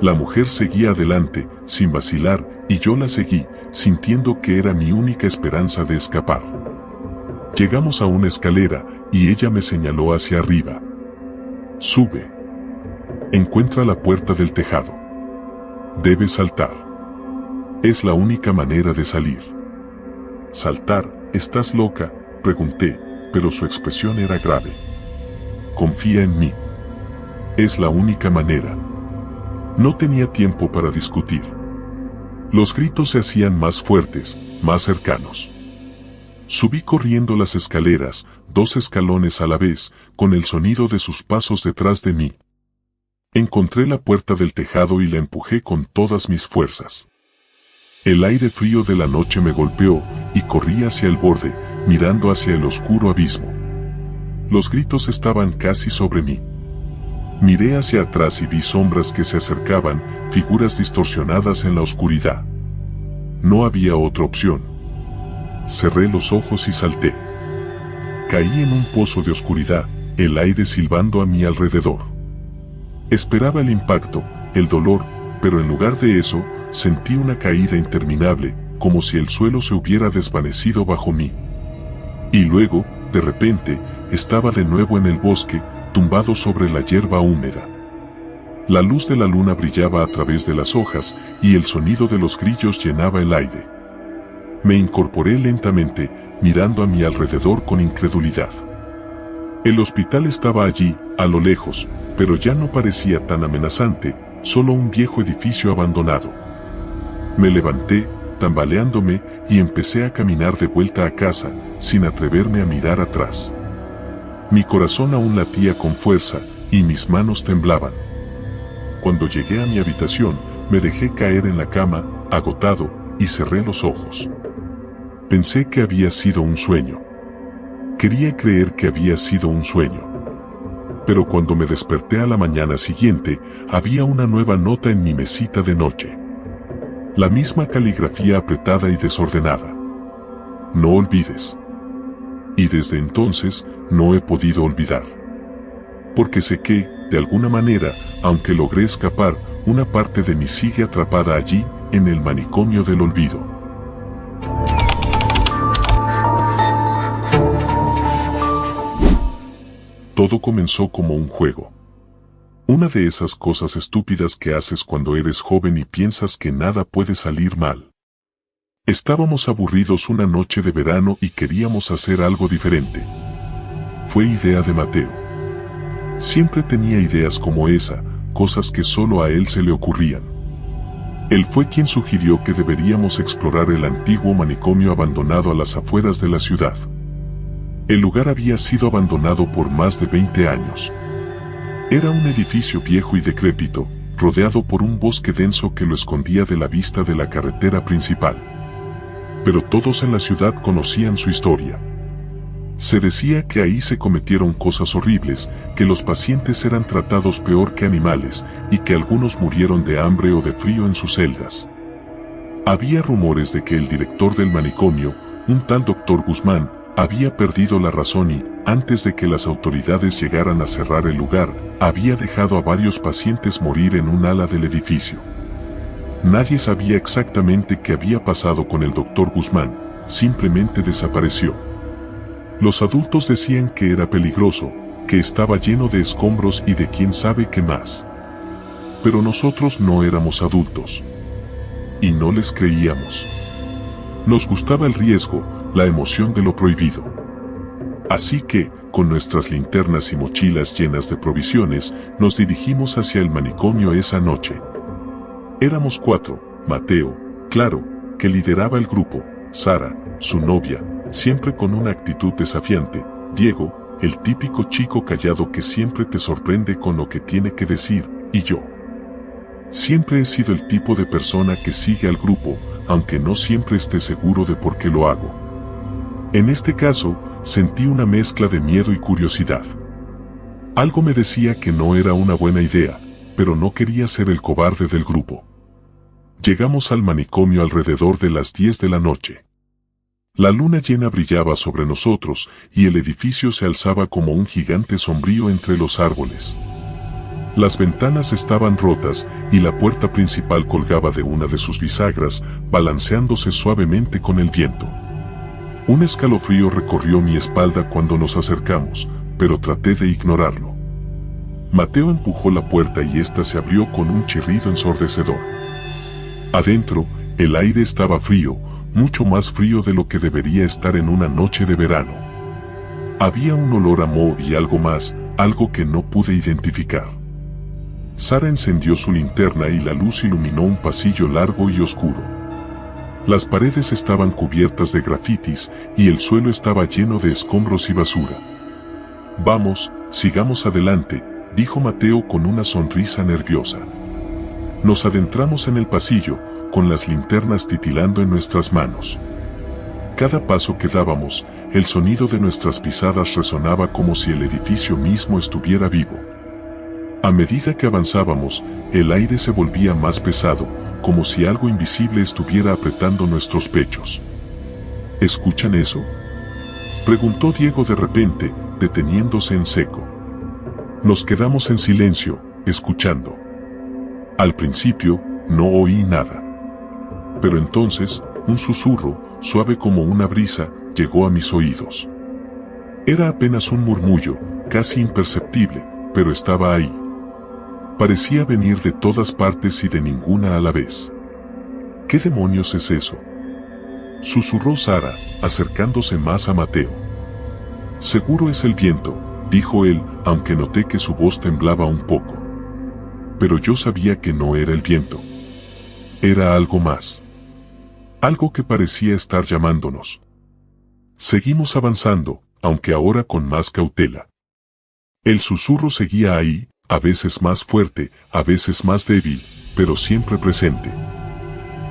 La mujer seguía adelante, sin vacilar, y yo la seguí, sintiendo que era mi única esperanza de escapar. Llegamos a una escalera, y ella me señaló hacia arriba. «Sube. Encuentra la puerta del tejado. Debes saltar. Es la única manera de salir». «¿Saltar? ¿Estás loca?», pregunté, pero su expresión era grave. «Confía en mí. Es la única manera». No tenía tiempo para discutir. Los gritos se hacían más fuertes, más cercanos. Subí corriendo las escaleras, 2 escalones a la vez, con el sonido de sus pasos detrás de mí. Encontré la puerta del tejado y la empujé con todas mis fuerzas. El aire frío de la noche me golpeó, y corrí hacia el borde, mirando hacia el oscuro abismo. Los gritos estaban casi sobre mí. Miré hacia atrás y vi sombras que se acercaban, figuras distorsionadas en la oscuridad. No había otra opción. Cerré los ojos y salté. Caí en un pozo de oscuridad, el aire silbando a mi alrededor. Esperaba el impacto, el dolor, pero en lugar de eso, sentí una caída interminable, como si el suelo se hubiera desvanecido bajo mí. Y luego, de repente, estaba de nuevo en el bosque, tumbado sobre la hierba húmeda. La luz de la luna brillaba a través de las hojas, y el sonido de los grillos llenaba el aire. Me incorporé lentamente, mirando a mi alrededor con incredulidad. El hospital estaba allí, a lo lejos, pero ya no parecía tan amenazante, solo un viejo edificio abandonado. Me levanté, tambaleándome, y empecé a caminar de vuelta a casa, sin atreverme a mirar atrás. Mi corazón aún latía con fuerza, y mis manos temblaban. Cuando llegué a mi habitación, me dejé caer en la cama, agotado, y cerré los ojos. Pensé que había sido un sueño. Quería creer que había sido un sueño. Pero cuando me desperté a la mañana siguiente, había una nueva nota en mi mesita de noche. La misma caligrafía apretada y desordenada. «No olvides». Y desde entonces, no he podido olvidar. Porque sé que, de alguna manera, aunque logré escapar, una parte de mí sigue atrapada allí, en el manicomio del olvido. Todo comenzó como un juego. Una de esas cosas estúpidas que haces cuando eres joven y piensas que nada puede salir mal. Estábamos aburridos una noche de verano y queríamos hacer algo diferente. Fue idea de Mateo. Siempre tenía ideas como esa, cosas que solo a él se le ocurrían. Él fue quien sugirió que deberíamos explorar el antiguo manicomio abandonado a las afueras de la ciudad. El lugar había sido abandonado por más de 20 años. Era un edificio viejo y decrépito, rodeado por un bosque denso que lo escondía de la vista de la carretera principal. Pero todos en la ciudad conocían su historia. Se decía que ahí se cometieron cosas horribles, que los pacientes eran tratados peor que animales y que algunos murieron de hambre o de frío en sus celdas. Había rumores de que el director del manicomio, un tal doctor Guzmán, había perdido la razón y, antes de que las autoridades llegaran a cerrar el lugar, había dejado a varios pacientes morir en un ala del edificio. Nadie sabía exactamente qué había pasado con el doctor Guzmán, simplemente desapareció. Los adultos decían que era peligroso, que estaba lleno de escombros y de quién sabe qué más. Pero nosotros no éramos adultos. Y no les creíamos. Nos gustaba el riesgo, la emoción de lo prohibido. Así que, con nuestras linternas y mochilas llenas de provisiones, nos dirigimos hacia el manicomio esa noche. Éramos 4, Mateo, claro, que lideraba el grupo, Sara, su novia, siempre con una actitud desafiante, Diego, el típico chico callado que siempre te sorprende con lo que tiene que decir, y yo. Siempre he sido el tipo de persona que sigue al grupo, aunque no siempre esté seguro de por qué lo hago. En este caso, sentí una mezcla de miedo y curiosidad. Algo me decía que no era una buena idea, pero no quería ser el cobarde del grupo. Llegamos al manicomio alrededor de las 10 de la noche. La luna llena brillaba sobre nosotros y el edificio se alzaba como un gigante sombrío entre los árboles. Las ventanas estaban rotas y la puerta principal colgaba de una de sus bisagras, balanceándose suavemente con el viento. Un escalofrío recorrió mi espalda cuando nos acercamos, pero traté de ignorarlo. Mateo empujó la puerta y ésta se abrió con un chirrido ensordecedor. Adentro, el aire estaba frío, mucho más frío de lo que debería estar en una noche de verano. Había un olor a moho y algo más, algo que no pude identificar. Sara encendió su linterna y la luz iluminó un pasillo largo y oscuro. Las paredes estaban cubiertas de grafitis y el suelo estaba lleno de escombros y basura. Vamos, sigamos adelante, dijo Mateo con una sonrisa nerviosa. Nos adentramos en el pasillo, con las linternas titilando en nuestras manos. Cada paso que dábamos, el sonido de nuestras pisadas resonaba como si el edificio mismo estuviera vivo. A medida que avanzábamos, el aire se volvía más pesado, como si algo invisible estuviera apretando nuestros pechos. ¿Escuchan eso?, preguntó Diego de repente, deteniéndose en seco. Nos quedamos en silencio, escuchando. Al principio, no oí nada. Pero entonces, un susurro, suave como una brisa, llegó a mis oídos. Era apenas un murmullo, casi imperceptible, pero estaba ahí. Parecía venir de todas partes y de ninguna a la vez. ¿Qué demonios es eso?, susurró Sara, acercándose más a Mateo. Seguro es el viento, dijo él, aunque noté que su voz temblaba un poco. Pero yo sabía que no era el viento. Era algo más. Algo que parecía estar llamándonos. Seguimos avanzando, aunque ahora con más cautela. El susurro seguía ahí, a veces más fuerte, a veces más débil, pero siempre presente.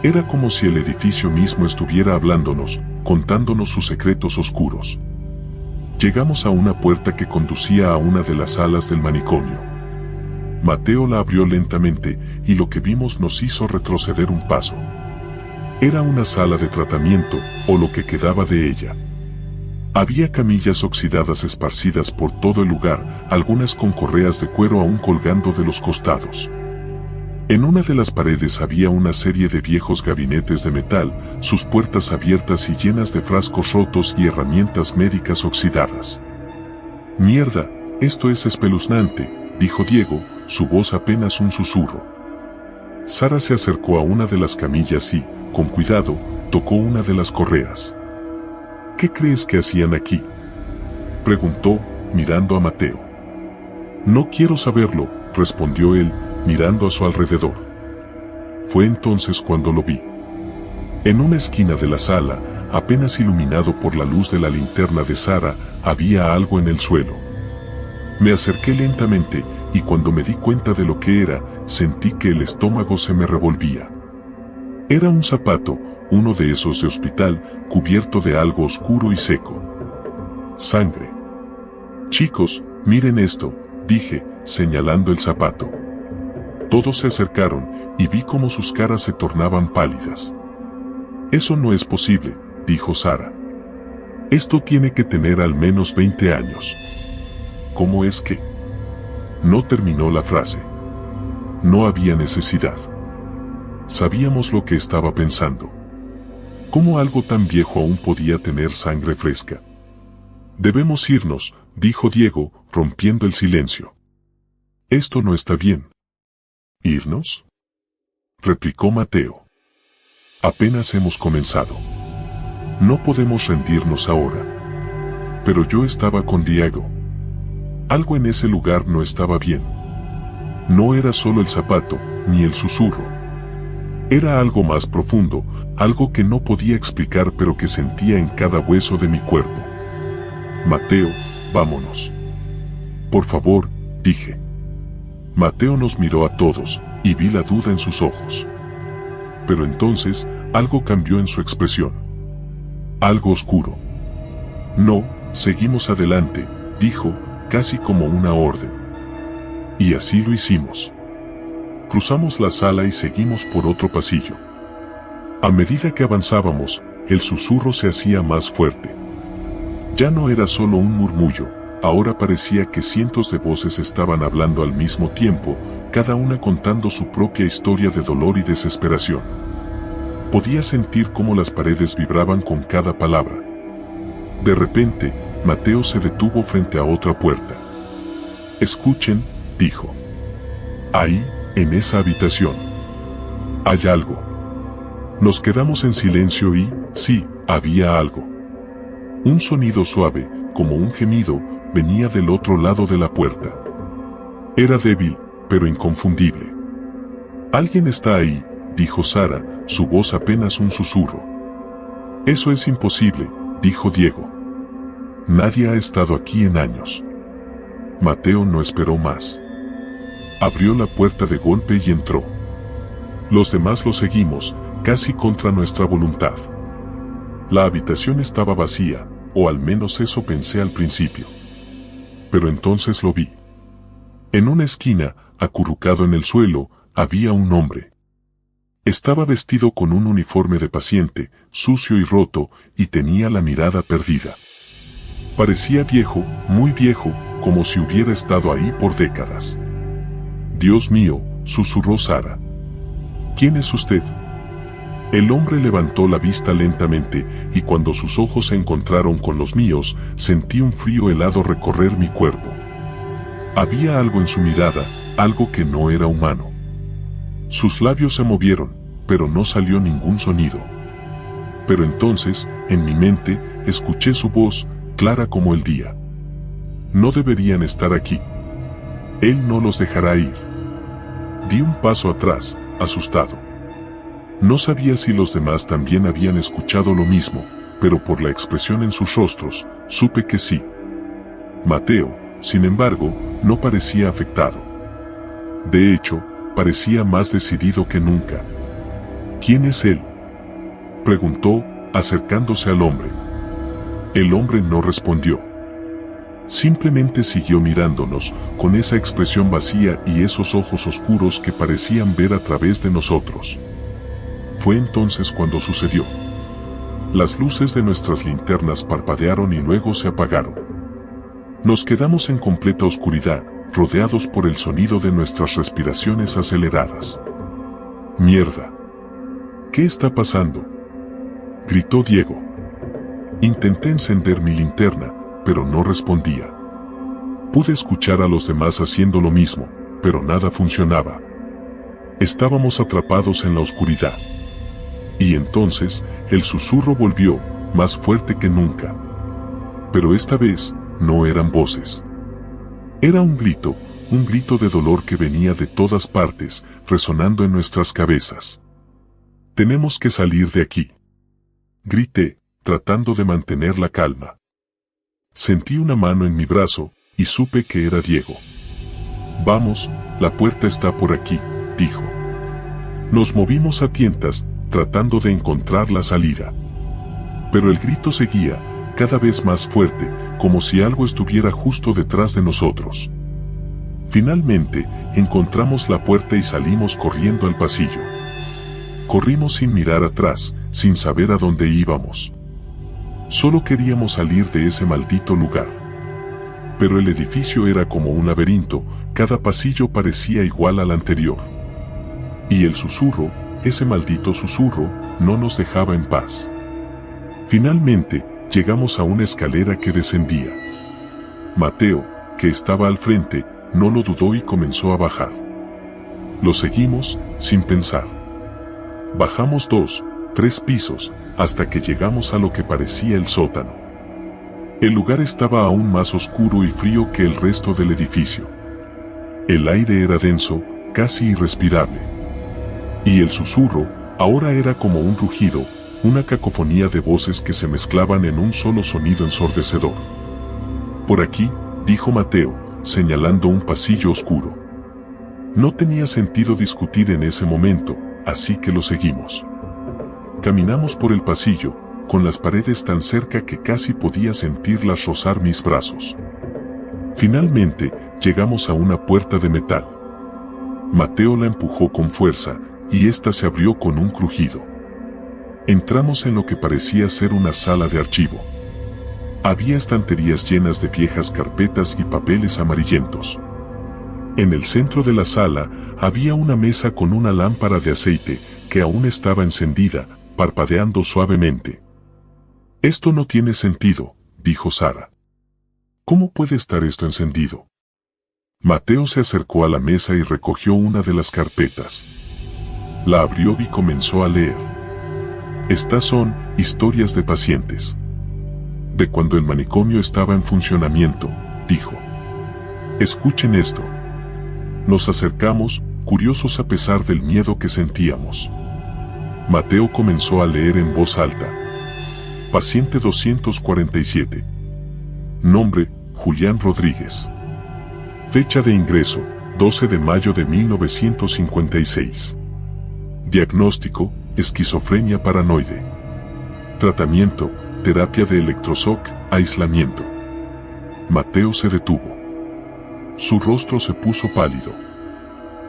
Era como si el edificio mismo estuviera hablándonos, contándonos sus secretos oscuros. Llegamos a una puerta que conducía a una de las salas del manicomio. Mateo la abrió lentamente, y lo que vimos nos hizo retroceder un paso. Era una sala de tratamiento, o lo que quedaba de ella. Había camillas oxidadas esparcidas por todo el lugar, algunas con correas de cuero aún colgando de los costados. En una de las paredes había una serie de viejos gabinetes de metal, sus puertas abiertas y llenas de frascos rotos y herramientas médicas oxidadas. «Mierda, esto es espeluznante», dijo Diego, su voz apenas un susurro. Sara se acercó a una de las camillas y, con cuidado, tocó una de las correas. «¿Qué crees que hacían aquí?», preguntó, mirando a Mateo. «No quiero saberlo», respondió él, mirando a su alrededor. Fue entonces cuando lo vi. En una esquina de la sala, apenas iluminado por la luz de la linterna de Sara, había algo en el suelo. Me acerqué lentamente, y cuando me di cuenta de lo que era, sentí que el estómago se me revolvía. Era un zapato, uno de esos de hospital, cubierto de algo oscuro y seco. Sangre. Chicos, miren esto, dije, señalando el zapato. Todos se acercaron y vi cómo sus caras se tornaban pálidas. Eso no es posible, dijo Sara. Esto tiene que tener al menos 20 años. ¿Cómo es que? No terminó la frase. No había necesidad. Sabíamos lo que estaba pensando. ¿Cómo algo tan viejo aún podía tener sangre fresca? Debemos irnos, dijo Diego, rompiendo el silencio. Esto no está bien. ¿Irnos?, replicó Mateo. Apenas hemos comenzado. No podemos rendirnos ahora. Pero yo estaba con Diego. Algo en ese lugar no estaba bien. No era solo el zapato, ni el susurro. Era algo más profundo, algo que no podía explicar pero que sentía en cada hueso de mi cuerpo. Mateo, vámonos. Por favor, dije. Mateo nos miró a todos, y vi la duda en sus ojos. Pero entonces, algo cambió en su expresión. Algo oscuro. No, seguimos adelante, dijo, casi como una orden. Y así lo hicimos. Cruzamos la sala y seguimos por otro pasillo. A medida que avanzábamos, el susurro se hacía más fuerte. Ya no era solo un murmullo, ahora parecía que cientos de voces estaban hablando al mismo tiempo, cada una contando su propia historia de dolor y desesperación. Podía sentir cómo las paredes vibraban con cada palabra. De repente, Mateo se detuvo frente a otra puerta. Escuchen, dijo. Ahí, en esa habitación. Hay algo. Nos quedamos en silencio y, sí, había algo. Un sonido suave, como un gemido, venía del otro lado de la puerta. Era débil, pero inconfundible. Alguien está ahí, dijo Sara, su voz apenas un susurro. Eso es imposible, dijo Diego. Nadie ha estado aquí en años. Mateo no esperó más. Abrió la puerta de golpe y entró. Los demás lo seguimos, casi contra nuestra voluntad. La habitación estaba vacía, o al menos eso pensé al principio. Pero entonces lo vi. En una esquina, acurrucado en el suelo, había un hombre. Estaba vestido con un uniforme de paciente, sucio y roto, y tenía la mirada perdida. Parecía viejo, muy viejo, como si hubiera estado ahí por décadas. Dios mío, susurró Sara. ¿Quién es usted? El hombre levantó la vista lentamente, y cuando sus ojos se encontraron con los míos, sentí un frío helado recorrer mi cuerpo. Había algo en su mirada, algo que no era humano. Sus labios se movieron, pero no salió ningún sonido. Pero entonces, en mi mente, escuché su voz, clara como el día. No deberían estar aquí. Él no los dejará ir. Di un paso atrás, asustado. No sabía si los demás también habían escuchado lo mismo, pero por la expresión en sus rostros, supe que sí. Mateo, sin embargo, no parecía afectado. De hecho, parecía más decidido que nunca. ¿Quién es él?, preguntó, acercándose al hombre. El hombre no respondió. Simplemente siguió mirándonos, con esa expresión vacía y esos ojos oscuros que parecían ver a través de nosotros. Fue entonces cuando sucedió. Las luces de nuestras linternas parpadearon y luego se apagaron. Nos quedamos en completa oscuridad, rodeados por el sonido de nuestras respiraciones aceleradas. ¡Mierda! ¿Qué está pasando?, gritó Diego. Intenté encender mi linterna, pero no respondía. Pude escuchar a los demás haciendo lo mismo, pero nada funcionaba. Estábamos atrapados en la oscuridad. Y entonces, el susurro volvió, más fuerte que nunca. Pero esta vez, no eran voces. Era un grito de dolor que venía de todas partes, resonando en nuestras cabezas. «Tenemos que salir de aquí», grité, tratando de mantener la calma. Sentí una mano en mi brazo, y supe que era Diego. «Vamos, la puerta está por aquí», dijo. Nos movimos a tientas, tratando de encontrar la salida. Pero el grito seguía, cada vez más fuerte, como si algo estuviera justo detrás de nosotros. Finalmente, encontramos la puerta y salimos corriendo al pasillo. Corrimos sin mirar atrás, sin saber a dónde íbamos. Solo queríamos salir de ese maldito lugar. Pero el edificio era como un laberinto, cada pasillo parecía igual al anterior. Y el susurro, ese maldito susurro, no nos dejaba en paz. Finalmente, llegamos a una escalera que descendía. Mateo, que estaba al frente, no lo dudó y comenzó a bajar. Lo seguimos, sin pensar. Bajamos 2, 3 pisos, hasta que llegamos a lo que parecía el sótano. El lugar estaba aún más oscuro y frío que el resto del edificio. El aire era denso, casi irrespirable. Y el susurro, ahora era como un rugido, una cacofonía de voces que se mezclaban en un solo sonido ensordecedor. Por aquí, dijo Mateo, señalando un pasillo oscuro. No tenía sentido discutir en ese momento, así que lo seguimos. Caminamos por el pasillo, con las paredes tan cerca que casi podía sentirlas rozar mis brazos. Finalmente, llegamos a una puerta de metal. Mateo la empujó con fuerza, y ésta se abrió con un crujido. Entramos en lo que parecía ser una sala de archivo. Había estanterías llenas de viejas carpetas y papeles amarillentos. En el centro de la sala había una mesa con una lámpara de aceite que aún estaba encendida, parpadeando suavemente. «Esto no tiene sentido», dijo Sara. «¿Cómo puede estar esto encendido?» Mateo se acercó a la mesa y recogió una de las carpetas. La abrió y comenzó a leer. Estas son historias de pacientes. De cuando el manicomio estaba en funcionamiento, dijo. Escuchen esto. Nos acercamos, curiosos a pesar del miedo que sentíamos. Mateo comenzó a leer en voz alta. Paciente 247. Nombre, Julián Rodríguez. Fecha de ingreso, 12 de mayo de 1956. Diagnóstico, esquizofrenia paranoide. Tratamiento, terapia de electroshock, aislamiento. Mateo se detuvo. Su rostro se puso pálido.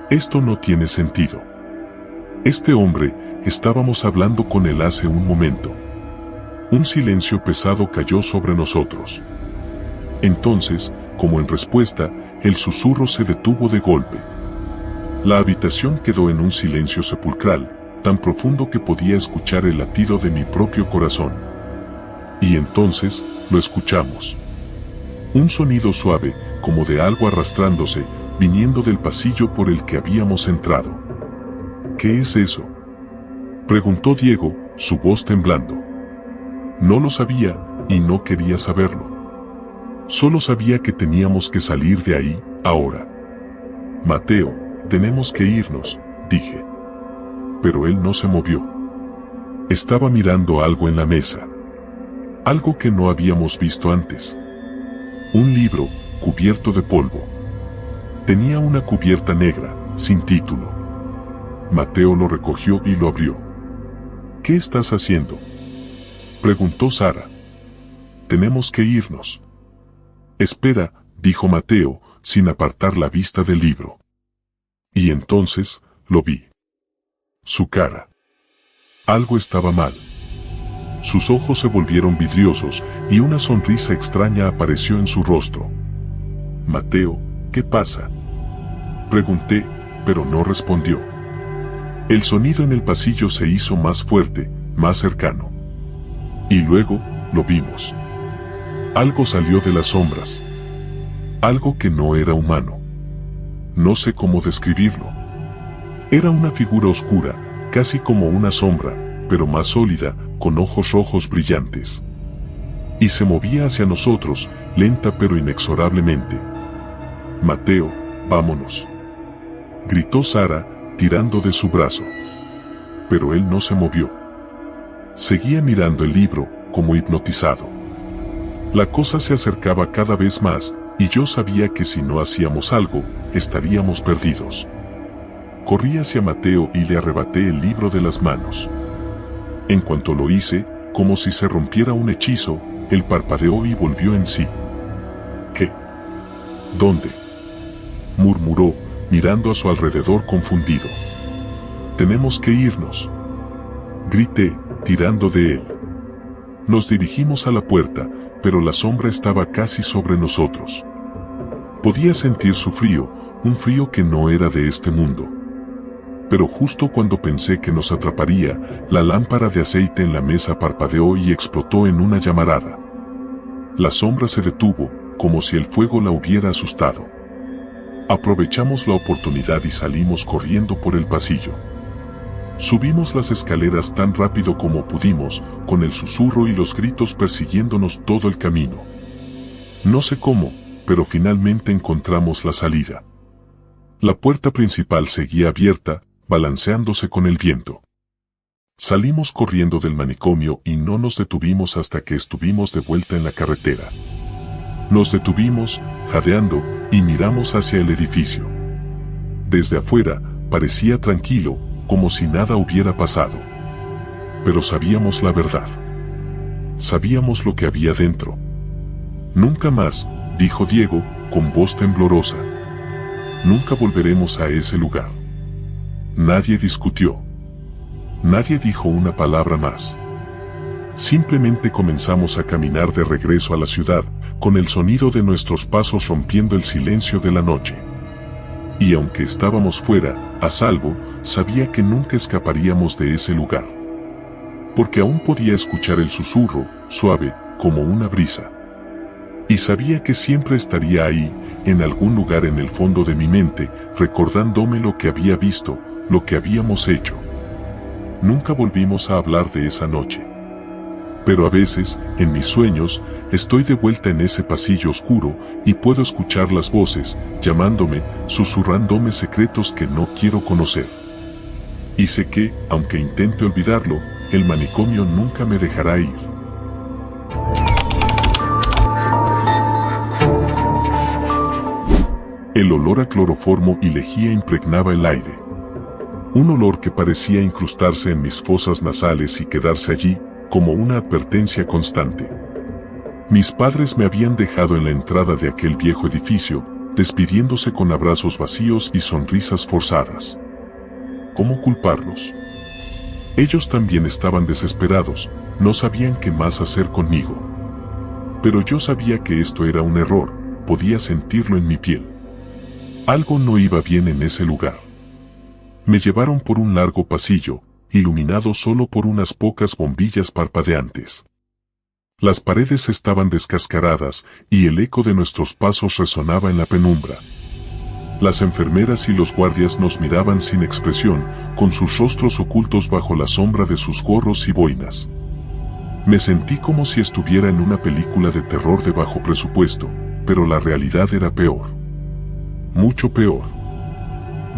Esto no tiene sentido. Este hombre, estábamos hablando con él hace un momento. Un silencio pesado cayó sobre nosotros. Entonces, como en respuesta, el susurro se detuvo de golpe. La habitación quedó en un silencio sepulcral, tan profundo que podía escuchar el latido de mi propio corazón. Y entonces, lo escuchamos. Un sonido suave, como de algo arrastrándose, viniendo del pasillo por el que habíamos entrado. ¿Qué es eso?, preguntó Diego, su voz temblando. No lo sabía, y no quería saberlo. Solo sabía que teníamos que salir de ahí, ahora. Mateo, tenemos que irnos, dije. Pero él no se movió. Estaba mirando algo en la mesa. Algo que no habíamos visto antes. Un libro, cubierto de polvo. Tenía una cubierta negra, sin título. Mateo lo recogió y lo abrió. ¿Qué estás haciendo?, preguntó Sara. Tenemos que irnos. Espera, dijo Mateo, sin apartar la vista del libro. Y entonces, lo vi. Su cara. Algo estaba mal. Sus ojos se volvieron vidriosos y una sonrisa extraña apareció en su rostro. Mateo, ¿qué pasa?, pregunté, pero no respondió. El sonido en el pasillo se hizo más fuerte, más cercano. Y luego, lo vimos. Algo salió de las sombras. Algo que no era humano. No sé cómo describirlo. Era una figura oscura, casi como una sombra, pero más sólida, con ojos rojos brillantes. Y se movía hacia nosotros, lenta pero inexorablemente. Mateo, vámonos, gritó Sara, tirando de su brazo. Pero él no se movió. Seguía mirando el libro, como hipnotizado. La cosa se acercaba cada vez más, y yo sabía que si no hacíamos algo, estaríamos perdidos. Corrí hacia Mateo y le arrebaté el libro de las manos. En cuanto lo hice, como si se rompiera un hechizo, él parpadeó y volvió en sí. ¿Dónde?, murmuró, mirando a su alrededor confundido. «Tenemos que irnos», grité, tirando de él. Nos dirigimos a la puerta, pero la sombra estaba casi sobre nosotros. Podía sentir su frío, un frío que no era de este mundo. Pero justo cuando pensé que nos atraparía, la lámpara de aceite en la mesa parpadeó y explotó en una llamarada. La sombra se detuvo, como si el fuego la hubiera asustado. Aprovechamos la oportunidad y salimos corriendo por el pasillo. Subimos las escaleras tan rápido como pudimos, con el susurro y los gritos persiguiéndonos todo el camino. No sé cómo, pero finalmente encontramos la salida. La puerta principal seguía abierta, balanceándose con el viento. Salimos corriendo del manicomio y no nos detuvimos hasta que estuvimos de vuelta en la carretera. Nos detuvimos, jadeando, y miramos hacia el edificio. Desde afuera, parecía tranquilo, como si nada hubiera pasado. Pero sabíamos la verdad. Sabíamos lo que había dentro. «Nunca más», dijo Diego, con voz temblorosa. «Nunca volveremos a ese lugar». Nadie discutió. Nadie dijo una palabra más. Simplemente comenzamos a caminar de regreso a la ciudad, con el sonido de nuestros pasos rompiendo el silencio de la noche. Y aunque estábamos fuera, a salvo, sabía que nunca escaparíamos de ese lugar. Porque aún podía escuchar el susurro, suave, como una brisa. Y sabía que siempre estaría ahí, en algún lugar en el fondo de mi mente, recordándome lo que había visto, lo que habíamos hecho. Nunca volvimos a hablar de esa noche. Pero a veces, en mis sueños, estoy de vuelta en ese pasillo oscuro y puedo escuchar las voces, llamándome, susurrándome secretos que no quiero conocer. Y sé que, aunque intente olvidarlo, el manicomio nunca me dejará ir. El olor a cloroformo y lejía impregnaba el aire. Un olor que parecía incrustarse en mis fosas nasales y quedarse allí, como una advertencia constante. Mis padres me habían dejado en la entrada de aquel viejo edificio, despidiéndose con abrazos vacíos y sonrisas forzadas. ¿Cómo culparlos? Ellos también estaban desesperados, no sabían qué más hacer conmigo. Pero yo sabía que esto era un error, podía sentirlo en mi piel. Algo no iba bien en ese lugar. Me llevaron por un largo pasillo, iluminado solo por unas pocas bombillas parpadeantes. Las paredes estaban descascaradas y el eco de nuestros pasos resonaba en la penumbra. Las enfermeras y los guardias nos miraban sin expresión, con sus rostros ocultos bajo la sombra de sus gorros y boinas. Me sentí como si estuviera en una película de terror de bajo presupuesto, pero la realidad era peor. Mucho peor.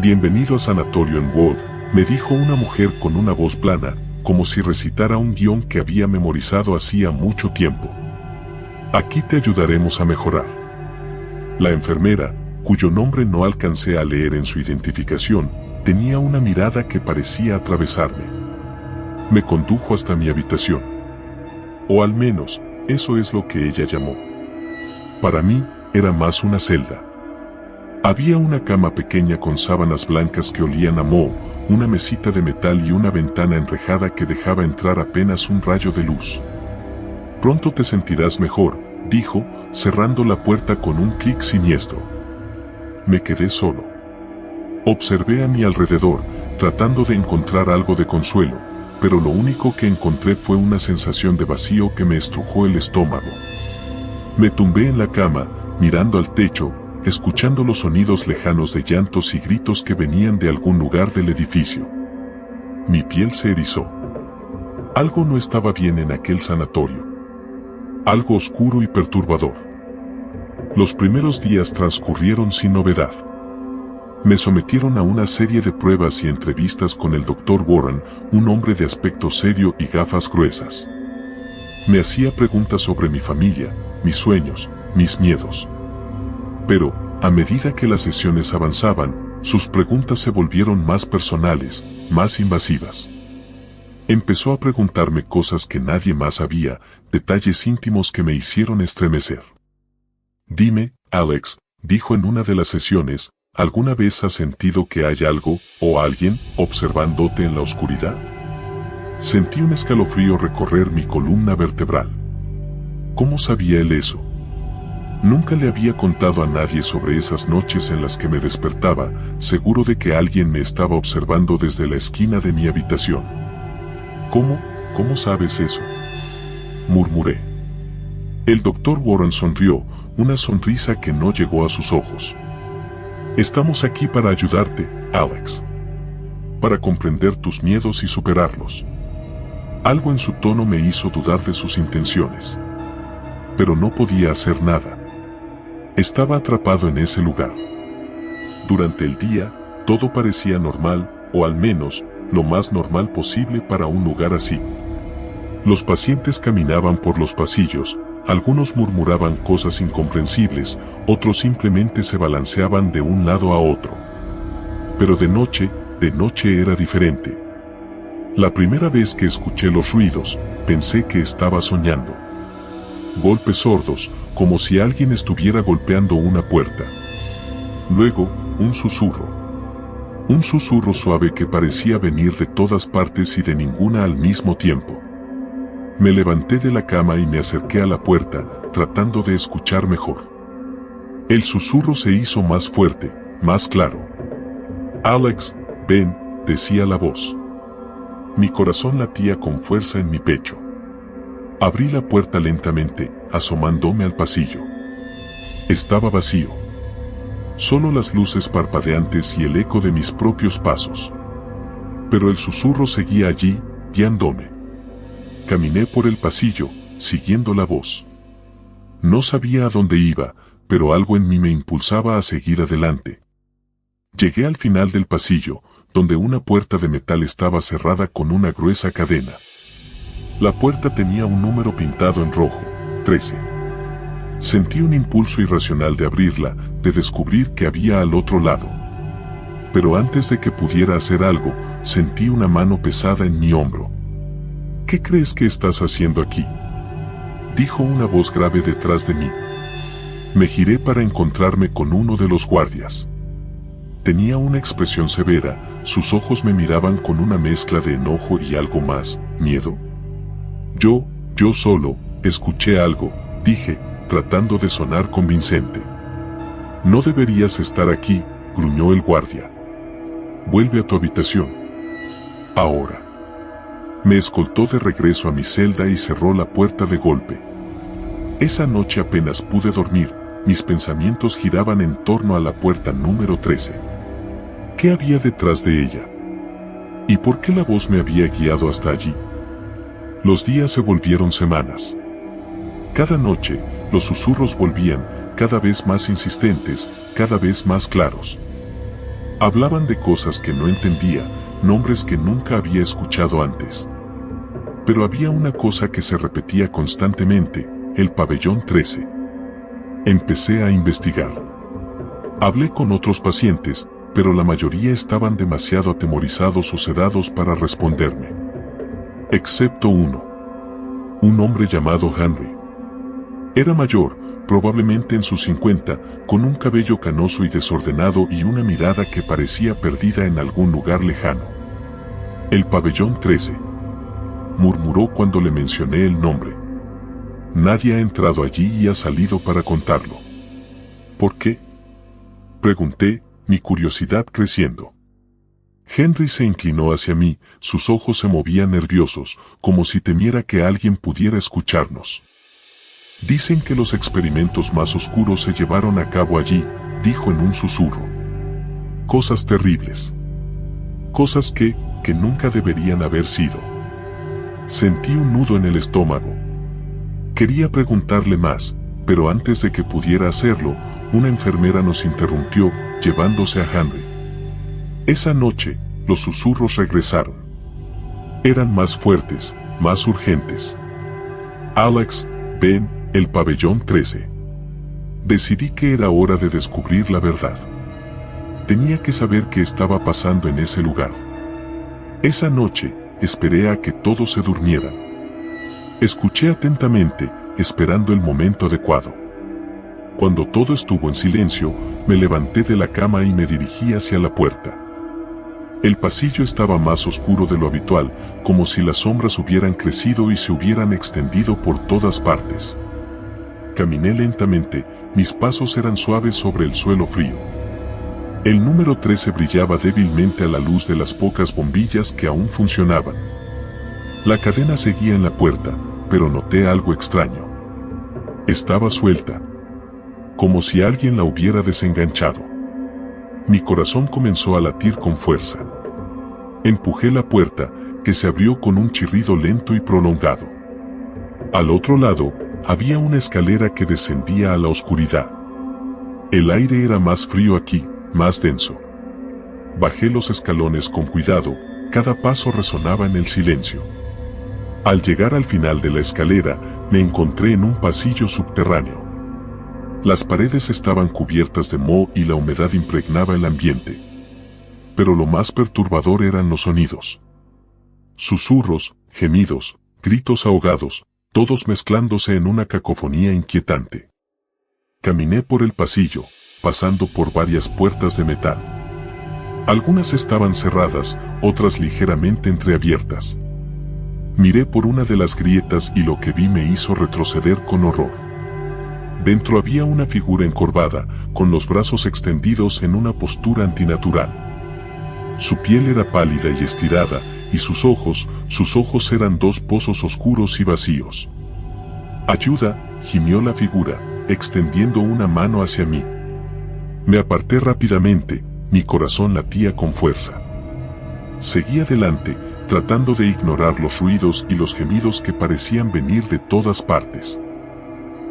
«Bienvenido a Sanatorio en Wood», me dijo una mujer con una voz plana, como si recitara un guión que había memorizado hacía mucho tiempo. «Aquí te ayudaremos a mejorar». La enfermera, cuyo nombre no alcancé a leer en su identificación, tenía una mirada que parecía atravesarme. Me condujo hasta mi habitación. O al menos, eso es lo que ella llamó. Para mí, era más una celda. Había una cama pequeña con sábanas blancas que olían a moho, una mesita de metal y una ventana enrejada que dejaba entrar apenas un rayo de luz. «Pronto te sentirás mejor», dijo, cerrando la puerta con un clic siniestro. Me quedé solo. Observé a mi alrededor, tratando de encontrar algo de consuelo, pero lo único que encontré fue una sensación de vacío que me estrujó el estómago. Me tumbé en la cama, mirando al techo, escuchando los sonidos lejanos de llantos y gritos que venían de algún lugar del edificio. Mi piel se erizó. Algo no estaba bien en aquel sanatorio. Algo oscuro y perturbador. Los primeros días transcurrieron sin novedad. Me sometieron a una serie de pruebas y entrevistas con el Dr. Warren, un hombre de aspecto serio y gafas gruesas. Me hacía preguntas sobre mi familia, mis sueños, mis miedos. Pero, a medida que las sesiones avanzaban, sus preguntas se volvieron más personales, más invasivas. Empezó a preguntarme cosas que nadie más sabía, detalles íntimos que me hicieron estremecer. «Dime, Alex», dijo en una de las sesiones, ¿alguna vez has sentido que hay algo, o alguien, observándote en la oscuridad? Sentí un escalofrío recorrer mi columna vertebral. ¿Cómo sabía él eso? Nunca le había contado a nadie sobre esas noches en las que me despertaba, seguro de que alguien me estaba observando desde la esquina de mi habitación. ¿Cómo sabes eso?, murmuré. El doctor Warren sonrió, una sonrisa que no llegó a sus ojos. Estamos aquí para ayudarte, Alex. Para comprender tus miedos y superarlos. Algo en su tono me hizo dudar de sus intenciones. Pero no podía hacer nada. Estaba atrapado en ese lugar. Durante el día, todo parecía normal, o al menos, lo más normal posible para un lugar así. Los pacientes caminaban por los pasillos, algunos murmuraban cosas incomprensibles, otros simplemente se balanceaban de un lado a otro. Pero de noche era diferente. La primera vez que escuché los ruidos, pensé que estaba soñando. Golpes sordos, como si alguien estuviera golpeando una puerta. Luego, un susurro. Un susurro suave que parecía venir de todas partes y de ninguna al mismo tiempo. Me levanté de la cama y me acerqué a la puerta, tratando de escuchar mejor. El susurro se hizo más fuerte, más claro. Alex, ven, decía la voz. Mi corazón latía con fuerza en mi pecho. Abrí la puerta lentamente, asomándome al pasillo. Estaba vacío. Solo las luces parpadeantes y el eco de mis propios pasos. Pero el susurro seguía allí, guiándome. Caminé por el pasillo, siguiendo la voz. No sabía a dónde iba, pero algo en mí me impulsaba a seguir adelante. Llegué al final del pasillo, donde una puerta de metal estaba cerrada con una gruesa cadena. La puerta tenía un número pintado en rojo, 13. Sentí un impulso irracional de abrirla, de descubrir que había al otro lado. Pero antes de que pudiera hacer algo, sentí una mano pesada en mi hombro. ¿Qué crees que estás haciendo aquí?, dijo una voz grave detrás de mí. Me giré para encontrarme con uno de los guardias. Tenía una expresión severa, sus ojos me miraban con una mezcla de enojo y algo más, miedo. Yo solo, escuché algo, dije, tratando de sonar convincente. No deberías estar aquí, gruñó el guardia. Vuelve a tu habitación. Ahora. Me escoltó de regreso a mi celda y cerró la puerta de golpe. Esa noche apenas pude dormir, mis pensamientos giraban en torno a la puerta número 13. ¿Qué había detrás de ella? ¿Y por qué la voz me había guiado hasta allí? Los días se volvieron semanas. Cada noche, los susurros volvían, cada vez más insistentes, cada vez más claros. Hablaban de cosas que no entendía, nombres que nunca había escuchado antes. Pero había una cosa que se repetía constantemente, el pabellón 13. Empecé a investigar. Hablé con otros pacientes, pero la mayoría estaban demasiado atemorizados o sedados para responderme. Excepto uno. Un hombre llamado Henry. Era mayor, probablemente en sus 50, con un cabello canoso y desordenado y una mirada que parecía perdida en algún lugar lejano. El pabellón 13. Murmuró cuando le mencioné el nombre. Nadie ha entrado allí y ha salido para contarlo. ¿Por qué?, pregunté, mi curiosidad creciendo. Henry se inclinó hacia mí, sus ojos se movían nerviosos, como si temiera que alguien pudiera escucharnos. Dicen que los experimentos más oscuros se llevaron a cabo allí, dijo en un susurro. Cosas terribles. Cosas que nunca deberían haber sido. Sentí un nudo en el estómago. Quería preguntarle más, pero antes de que pudiera hacerlo, una enfermera nos interrumpió, llevándose a Henry. Esa noche, los susurros regresaron. Eran más fuertes, más urgentes. Alex, ven, el pabellón 13. Decidí que era hora de descubrir la verdad. Tenía que saber qué estaba pasando en ese lugar. Esa noche, esperé a que todos se durmieran. Escuché atentamente, esperando el momento adecuado. Cuando todo estuvo en silencio, me levanté de la cama y me dirigí hacia la puerta. El pasillo estaba más oscuro de lo habitual, como si las sombras hubieran crecido y se hubieran extendido por todas partes. Caminé lentamente, mis pasos eran suaves sobre el suelo frío. El número 13 brillaba débilmente a la luz de las pocas bombillas que aún funcionaban. La cadena seguía en la puerta, pero noté algo extraño. Estaba suelta, como si alguien la hubiera desenganchado. Mi corazón comenzó a latir con fuerza. Empujé la puerta, que se abrió con un chirrido lento y prolongado. Al otro lado, había una escalera que descendía a la oscuridad. El aire era más frío aquí, más denso. Bajé los escalones con cuidado, cada paso resonaba en el silencio. Al llegar al final de la escalera, me encontré en un pasillo subterráneo. Las paredes estaban cubiertas de moho y la humedad impregnaba el ambiente. Pero lo más perturbador eran los sonidos. Susurros, gemidos, gritos ahogados, todos mezclándose en una cacofonía inquietante. Caminé por el pasillo, pasando por varias puertas de metal. Algunas estaban cerradas, otras ligeramente entreabiertas. Miré por una de las grietas y lo que vi me hizo retroceder con horror. Dentro había una figura encorvada, con los brazos extendidos en una postura antinatural. Su piel era pálida y estirada, y sus ojos eran dos pozos oscuros y vacíos. «Ayuda», gimió la figura, extendiendo una mano hacia mí. Me aparté rápidamente, mi corazón latía con fuerza. Seguí adelante, tratando de ignorar los ruidos y los gemidos que parecían venir de todas partes.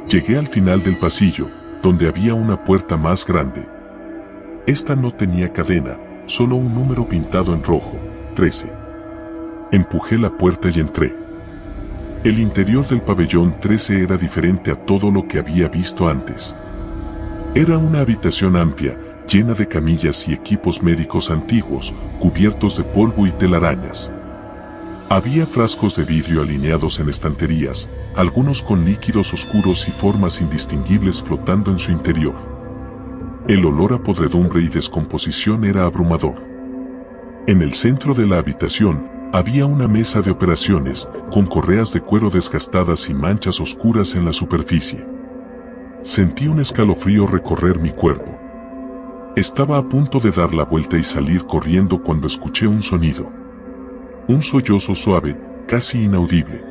Llegué al final del pasillo, donde había una puerta más grande. Esta no tenía cadena, solo un número pintado en rojo, 13. Empujé la puerta y entré. El interior del pabellón 13 era diferente a todo lo que había visto antes. Era una habitación amplia, llena de camillas y equipos médicos antiguos, cubiertos de polvo y telarañas. Había frascos de vidrio alineados en estanterías, algunos con líquidos oscuros y formas indistinguibles flotando en su interior. El olor a podredumbre y descomposición era abrumador. En el centro de la habitación, había una mesa de operaciones, con correas de cuero desgastadas y manchas oscuras en la superficie. Sentí un escalofrío recorrer mi cuerpo. Estaba a punto de dar la vuelta y salir corriendo cuando escuché un sonido. Un sollozo suave, casi inaudible.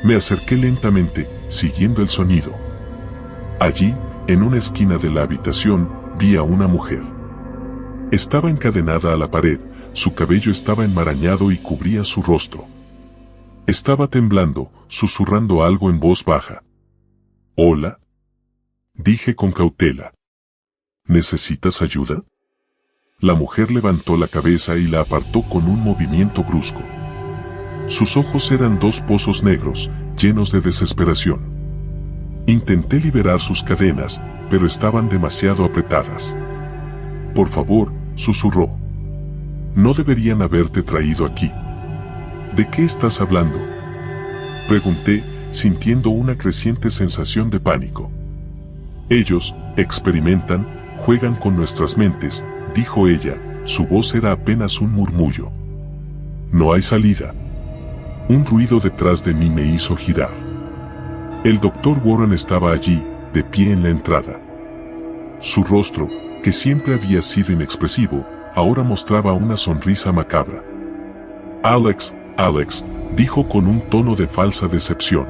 Me acerqué lentamente, siguiendo el sonido. Allí, en una esquina de la habitación, vi a una mujer. Estaba encadenada a la pared, su cabello estaba enmarañado y cubría su rostro. Estaba temblando, susurrando algo en voz baja. «Hola», dije con cautela. «¿Necesitas ayuda?» La mujer levantó la cabeza y la apartó con un movimiento brusco. Sus ojos eran dos pozos negros, llenos de desesperación. Intenté liberar sus cadenas, pero estaban demasiado apretadas. «Por favor», susurró. «No deberían haberte traído aquí». «¿De qué estás hablando?», pregunté, sintiendo una creciente sensación de pánico. «Ellos experimentan, juegan con nuestras mentes», dijo ella, su voz era apenas un murmullo. «No hay salida». Un ruido detrás de mí me hizo girar. El doctor Warren estaba allí, de pie en la entrada. Su rostro, que siempre había sido inexpresivo, ahora mostraba una sonrisa macabra. «Alex», dijo con un tono de falsa decepción.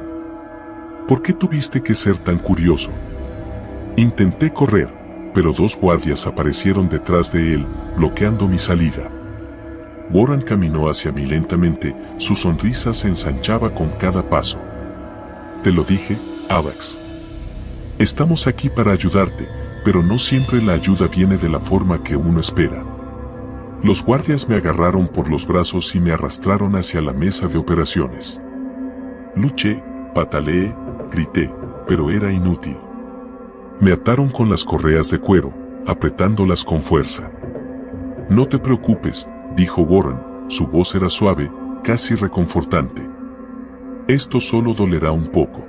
«¿Por qué tuviste que ser tan curioso?» Intenté correr, pero dos guardias aparecieron detrás de él, bloqueando mi salida. Warren caminó hacia mí lentamente, su sonrisa se ensanchaba con cada paso. «Te lo dije, Alex. Estamos aquí para ayudarte, pero no siempre la ayuda viene de la forma que uno espera». Los guardias me agarraron por los brazos y me arrastraron hacia la mesa de operaciones. Luché, pataleé, grité, pero era inútil. Me ataron con las correas de cuero, apretándolas con fuerza. «No te preocupes», dijo Warren, su voz era suave, casi reconfortante. «Esto solo dolerá un poco».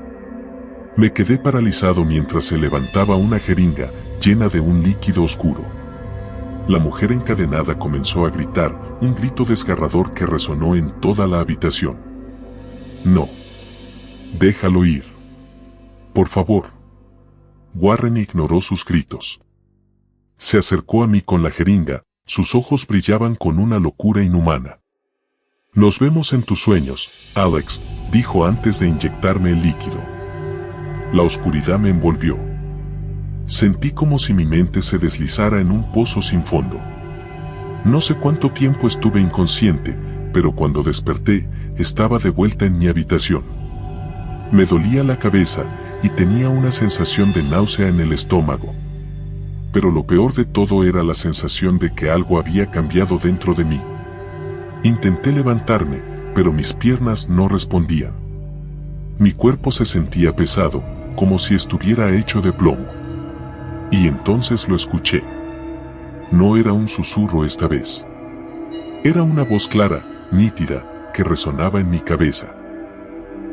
Me quedé paralizado mientras se levantaba una jeringa llena de un líquido oscuro. La mujer encadenada comenzó a gritar, un grito desgarrador que resonó en toda la habitación. No. Déjalo ir. Por favor. Warren ignoró sus gritos. Se acercó a mí con la jeringa, sus ojos brillaban con una locura inhumana. Nos vemos en tus sueños, Alex, dijo antes de inyectarme el líquido. La oscuridad me envolvió. Sentí como si mi mente se deslizara en un pozo sin fondo. No sé cuánto tiempo estuve inconsciente, pero cuando desperté, estaba de vuelta en mi habitación. Me dolía la cabeza y tenía una sensación de náusea en el estómago. Pero lo peor de todo era la sensación de que algo había cambiado dentro de mí. Intenté levantarme, pero mis piernas no respondían. Mi cuerpo se sentía pesado, como si estuviera hecho de plomo. Y entonces lo escuché. No era un susurro esta vez. Era una voz clara, nítida, que resonaba en mi cabeza.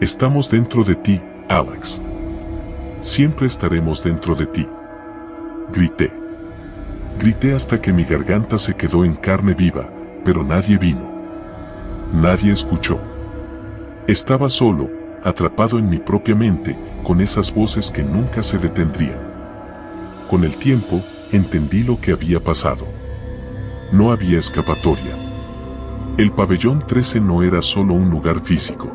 Estamos dentro de ti, Alex. Siempre estaremos dentro de ti. Grité. Grité hasta que mi garganta se quedó en carne viva, pero nadie vino. Nadie escuchó. Estaba solo, atrapado en mi propia mente, con esas voces que nunca se detendrían. Con el tiempo, entendí lo que había pasado. No había escapatoria. El pabellón 13 no era solo un lugar físico.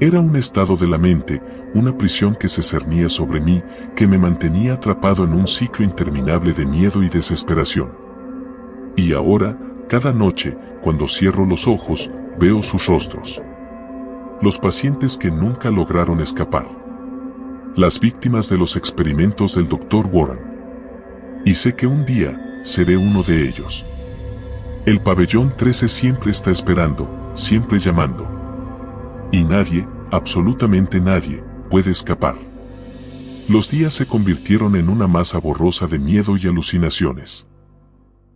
Era un estado de la mente, una prisión que se cernía sobre mí, que me mantenía atrapado en un ciclo interminable de miedo y desesperación. Y ahora, cada noche, cuando cierro los ojos, veo sus rostros. Los pacientes que nunca lograron escapar. Las víctimas de los experimentos del Dr. Warren. Y sé que un día, seré uno de ellos. El pabellón 13 siempre está esperando, siempre llamando. Y nadie, absolutamente nadie, puede escapar. Los días se convirtieron en una masa borrosa de miedo y alucinaciones.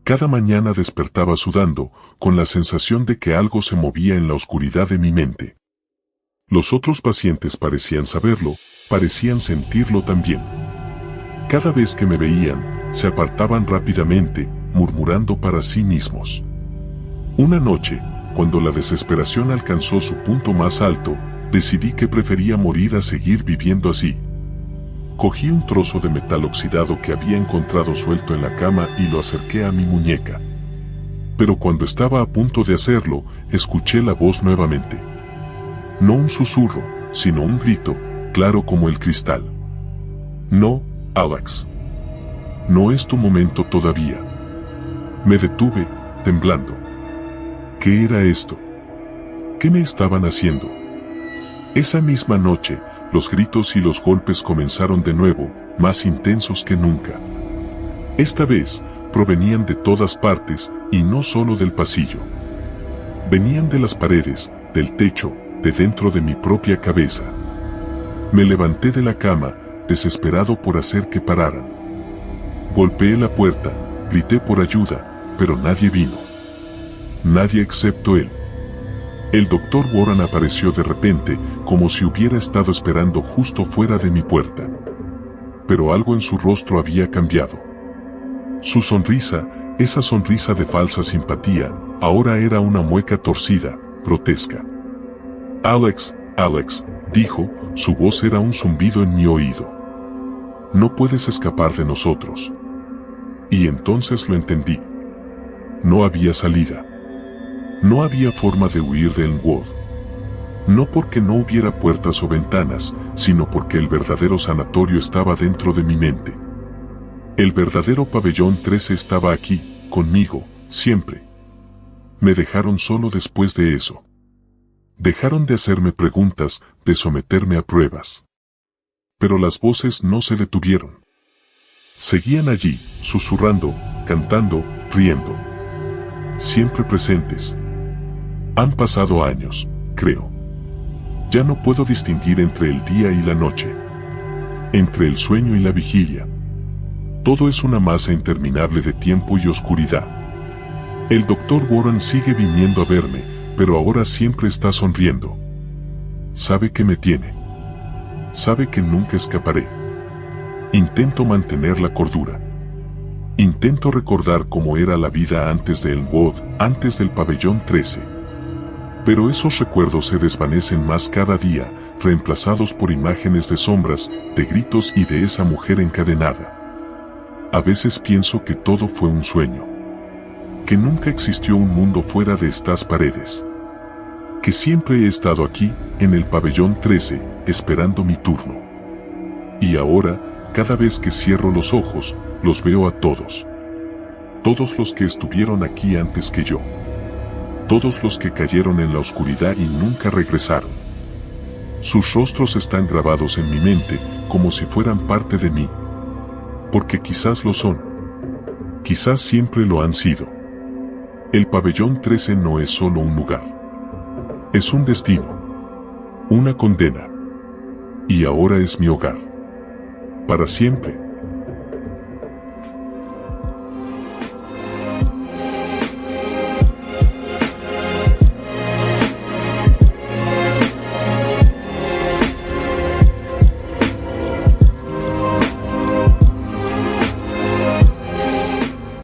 Cada mañana despertaba sudando, con la sensación de que algo se movía en la oscuridad de mi mente. Los otros pacientes parecían saberlo, parecían sentirlo también. Cada vez que me veían, se apartaban rápidamente, murmurando para sí mismos. Una noche, cuando la desesperación alcanzó su punto más alto, decidí que prefería morir a seguir viviendo así. Cogí un trozo de metal oxidado que había encontrado suelto en la cama y lo acerqué a mi muñeca. Pero cuando estaba a punto de hacerlo, escuché la voz nuevamente. No un susurro, sino un grito, claro como el cristal. No, Alex. No es tu momento todavía. Me detuve, temblando. ¿Qué era esto? ¿Qué me estaban haciendo? Esa misma noche, los gritos y los golpes comenzaron de nuevo, más intensos que nunca. Esta vez, provenían de todas partes, y no solo del pasillo. Venían de las paredes, del techo, de dentro de mi propia cabeza. Me levanté de la cama, desesperado por hacer que pararan. Golpeé la puerta, grité por ayuda, pero nadie vino. Nadie excepto él. El Dr. Warren apareció de repente, como si hubiera estado esperando justo fuera de mi puerta. Pero algo en su rostro había cambiado. Su sonrisa, esa sonrisa de falsa simpatía, ahora era una mueca torcida, grotesca. Alex, Alex, dijo, su voz era un zumbido en mi oído. No puedes escapar de nosotros. Y entonces lo entendí. No había salida. No había forma de huir de Elmwood. No porque no hubiera puertas o ventanas, sino porque el verdadero sanatorio estaba dentro de mi mente. El verdadero pabellón 13 estaba aquí, conmigo, siempre. Me dejaron solo después de eso. Dejaron de hacerme preguntas, de someterme a pruebas. Pero las voces no se detuvieron. Seguían allí, susurrando, cantando, riendo. Siempre presentes. Han pasado años, creo. Ya no puedo distinguir entre el día y la noche. Entre el sueño y la vigilia. Todo es una masa interminable de tiempo y oscuridad. El Dr. Warren sigue viniendo a verme, pero ahora siempre está sonriendo. Sabe que me tiene. sabe que nunca escaparé. Intento mantener la cordura. Intento recordar cómo era la vida antes de Elmwood, antes del pabellón 13. Pero esos recuerdos se desvanecen más cada día, reemplazados por imágenes de sombras, de gritos y de esa mujer encadenada. A veces pienso que todo fue un sueño. Que nunca existió un mundo fuera de estas paredes. Que siempre he estado aquí, en el pabellón 13, esperando mi turno. Y ahora, cada vez que cierro los ojos, los veo a todos. Todos los que estuvieron aquí antes que yo. Todos los que cayeron en la oscuridad y nunca regresaron. Sus rostros están grabados en mi mente, como si fueran parte de mí. Porque quizás lo son. Quizás siempre lo han sido. El pabellón 13 no es solo un lugar. Es un destino. Una condena. Y ahora es mi hogar. Para siempre.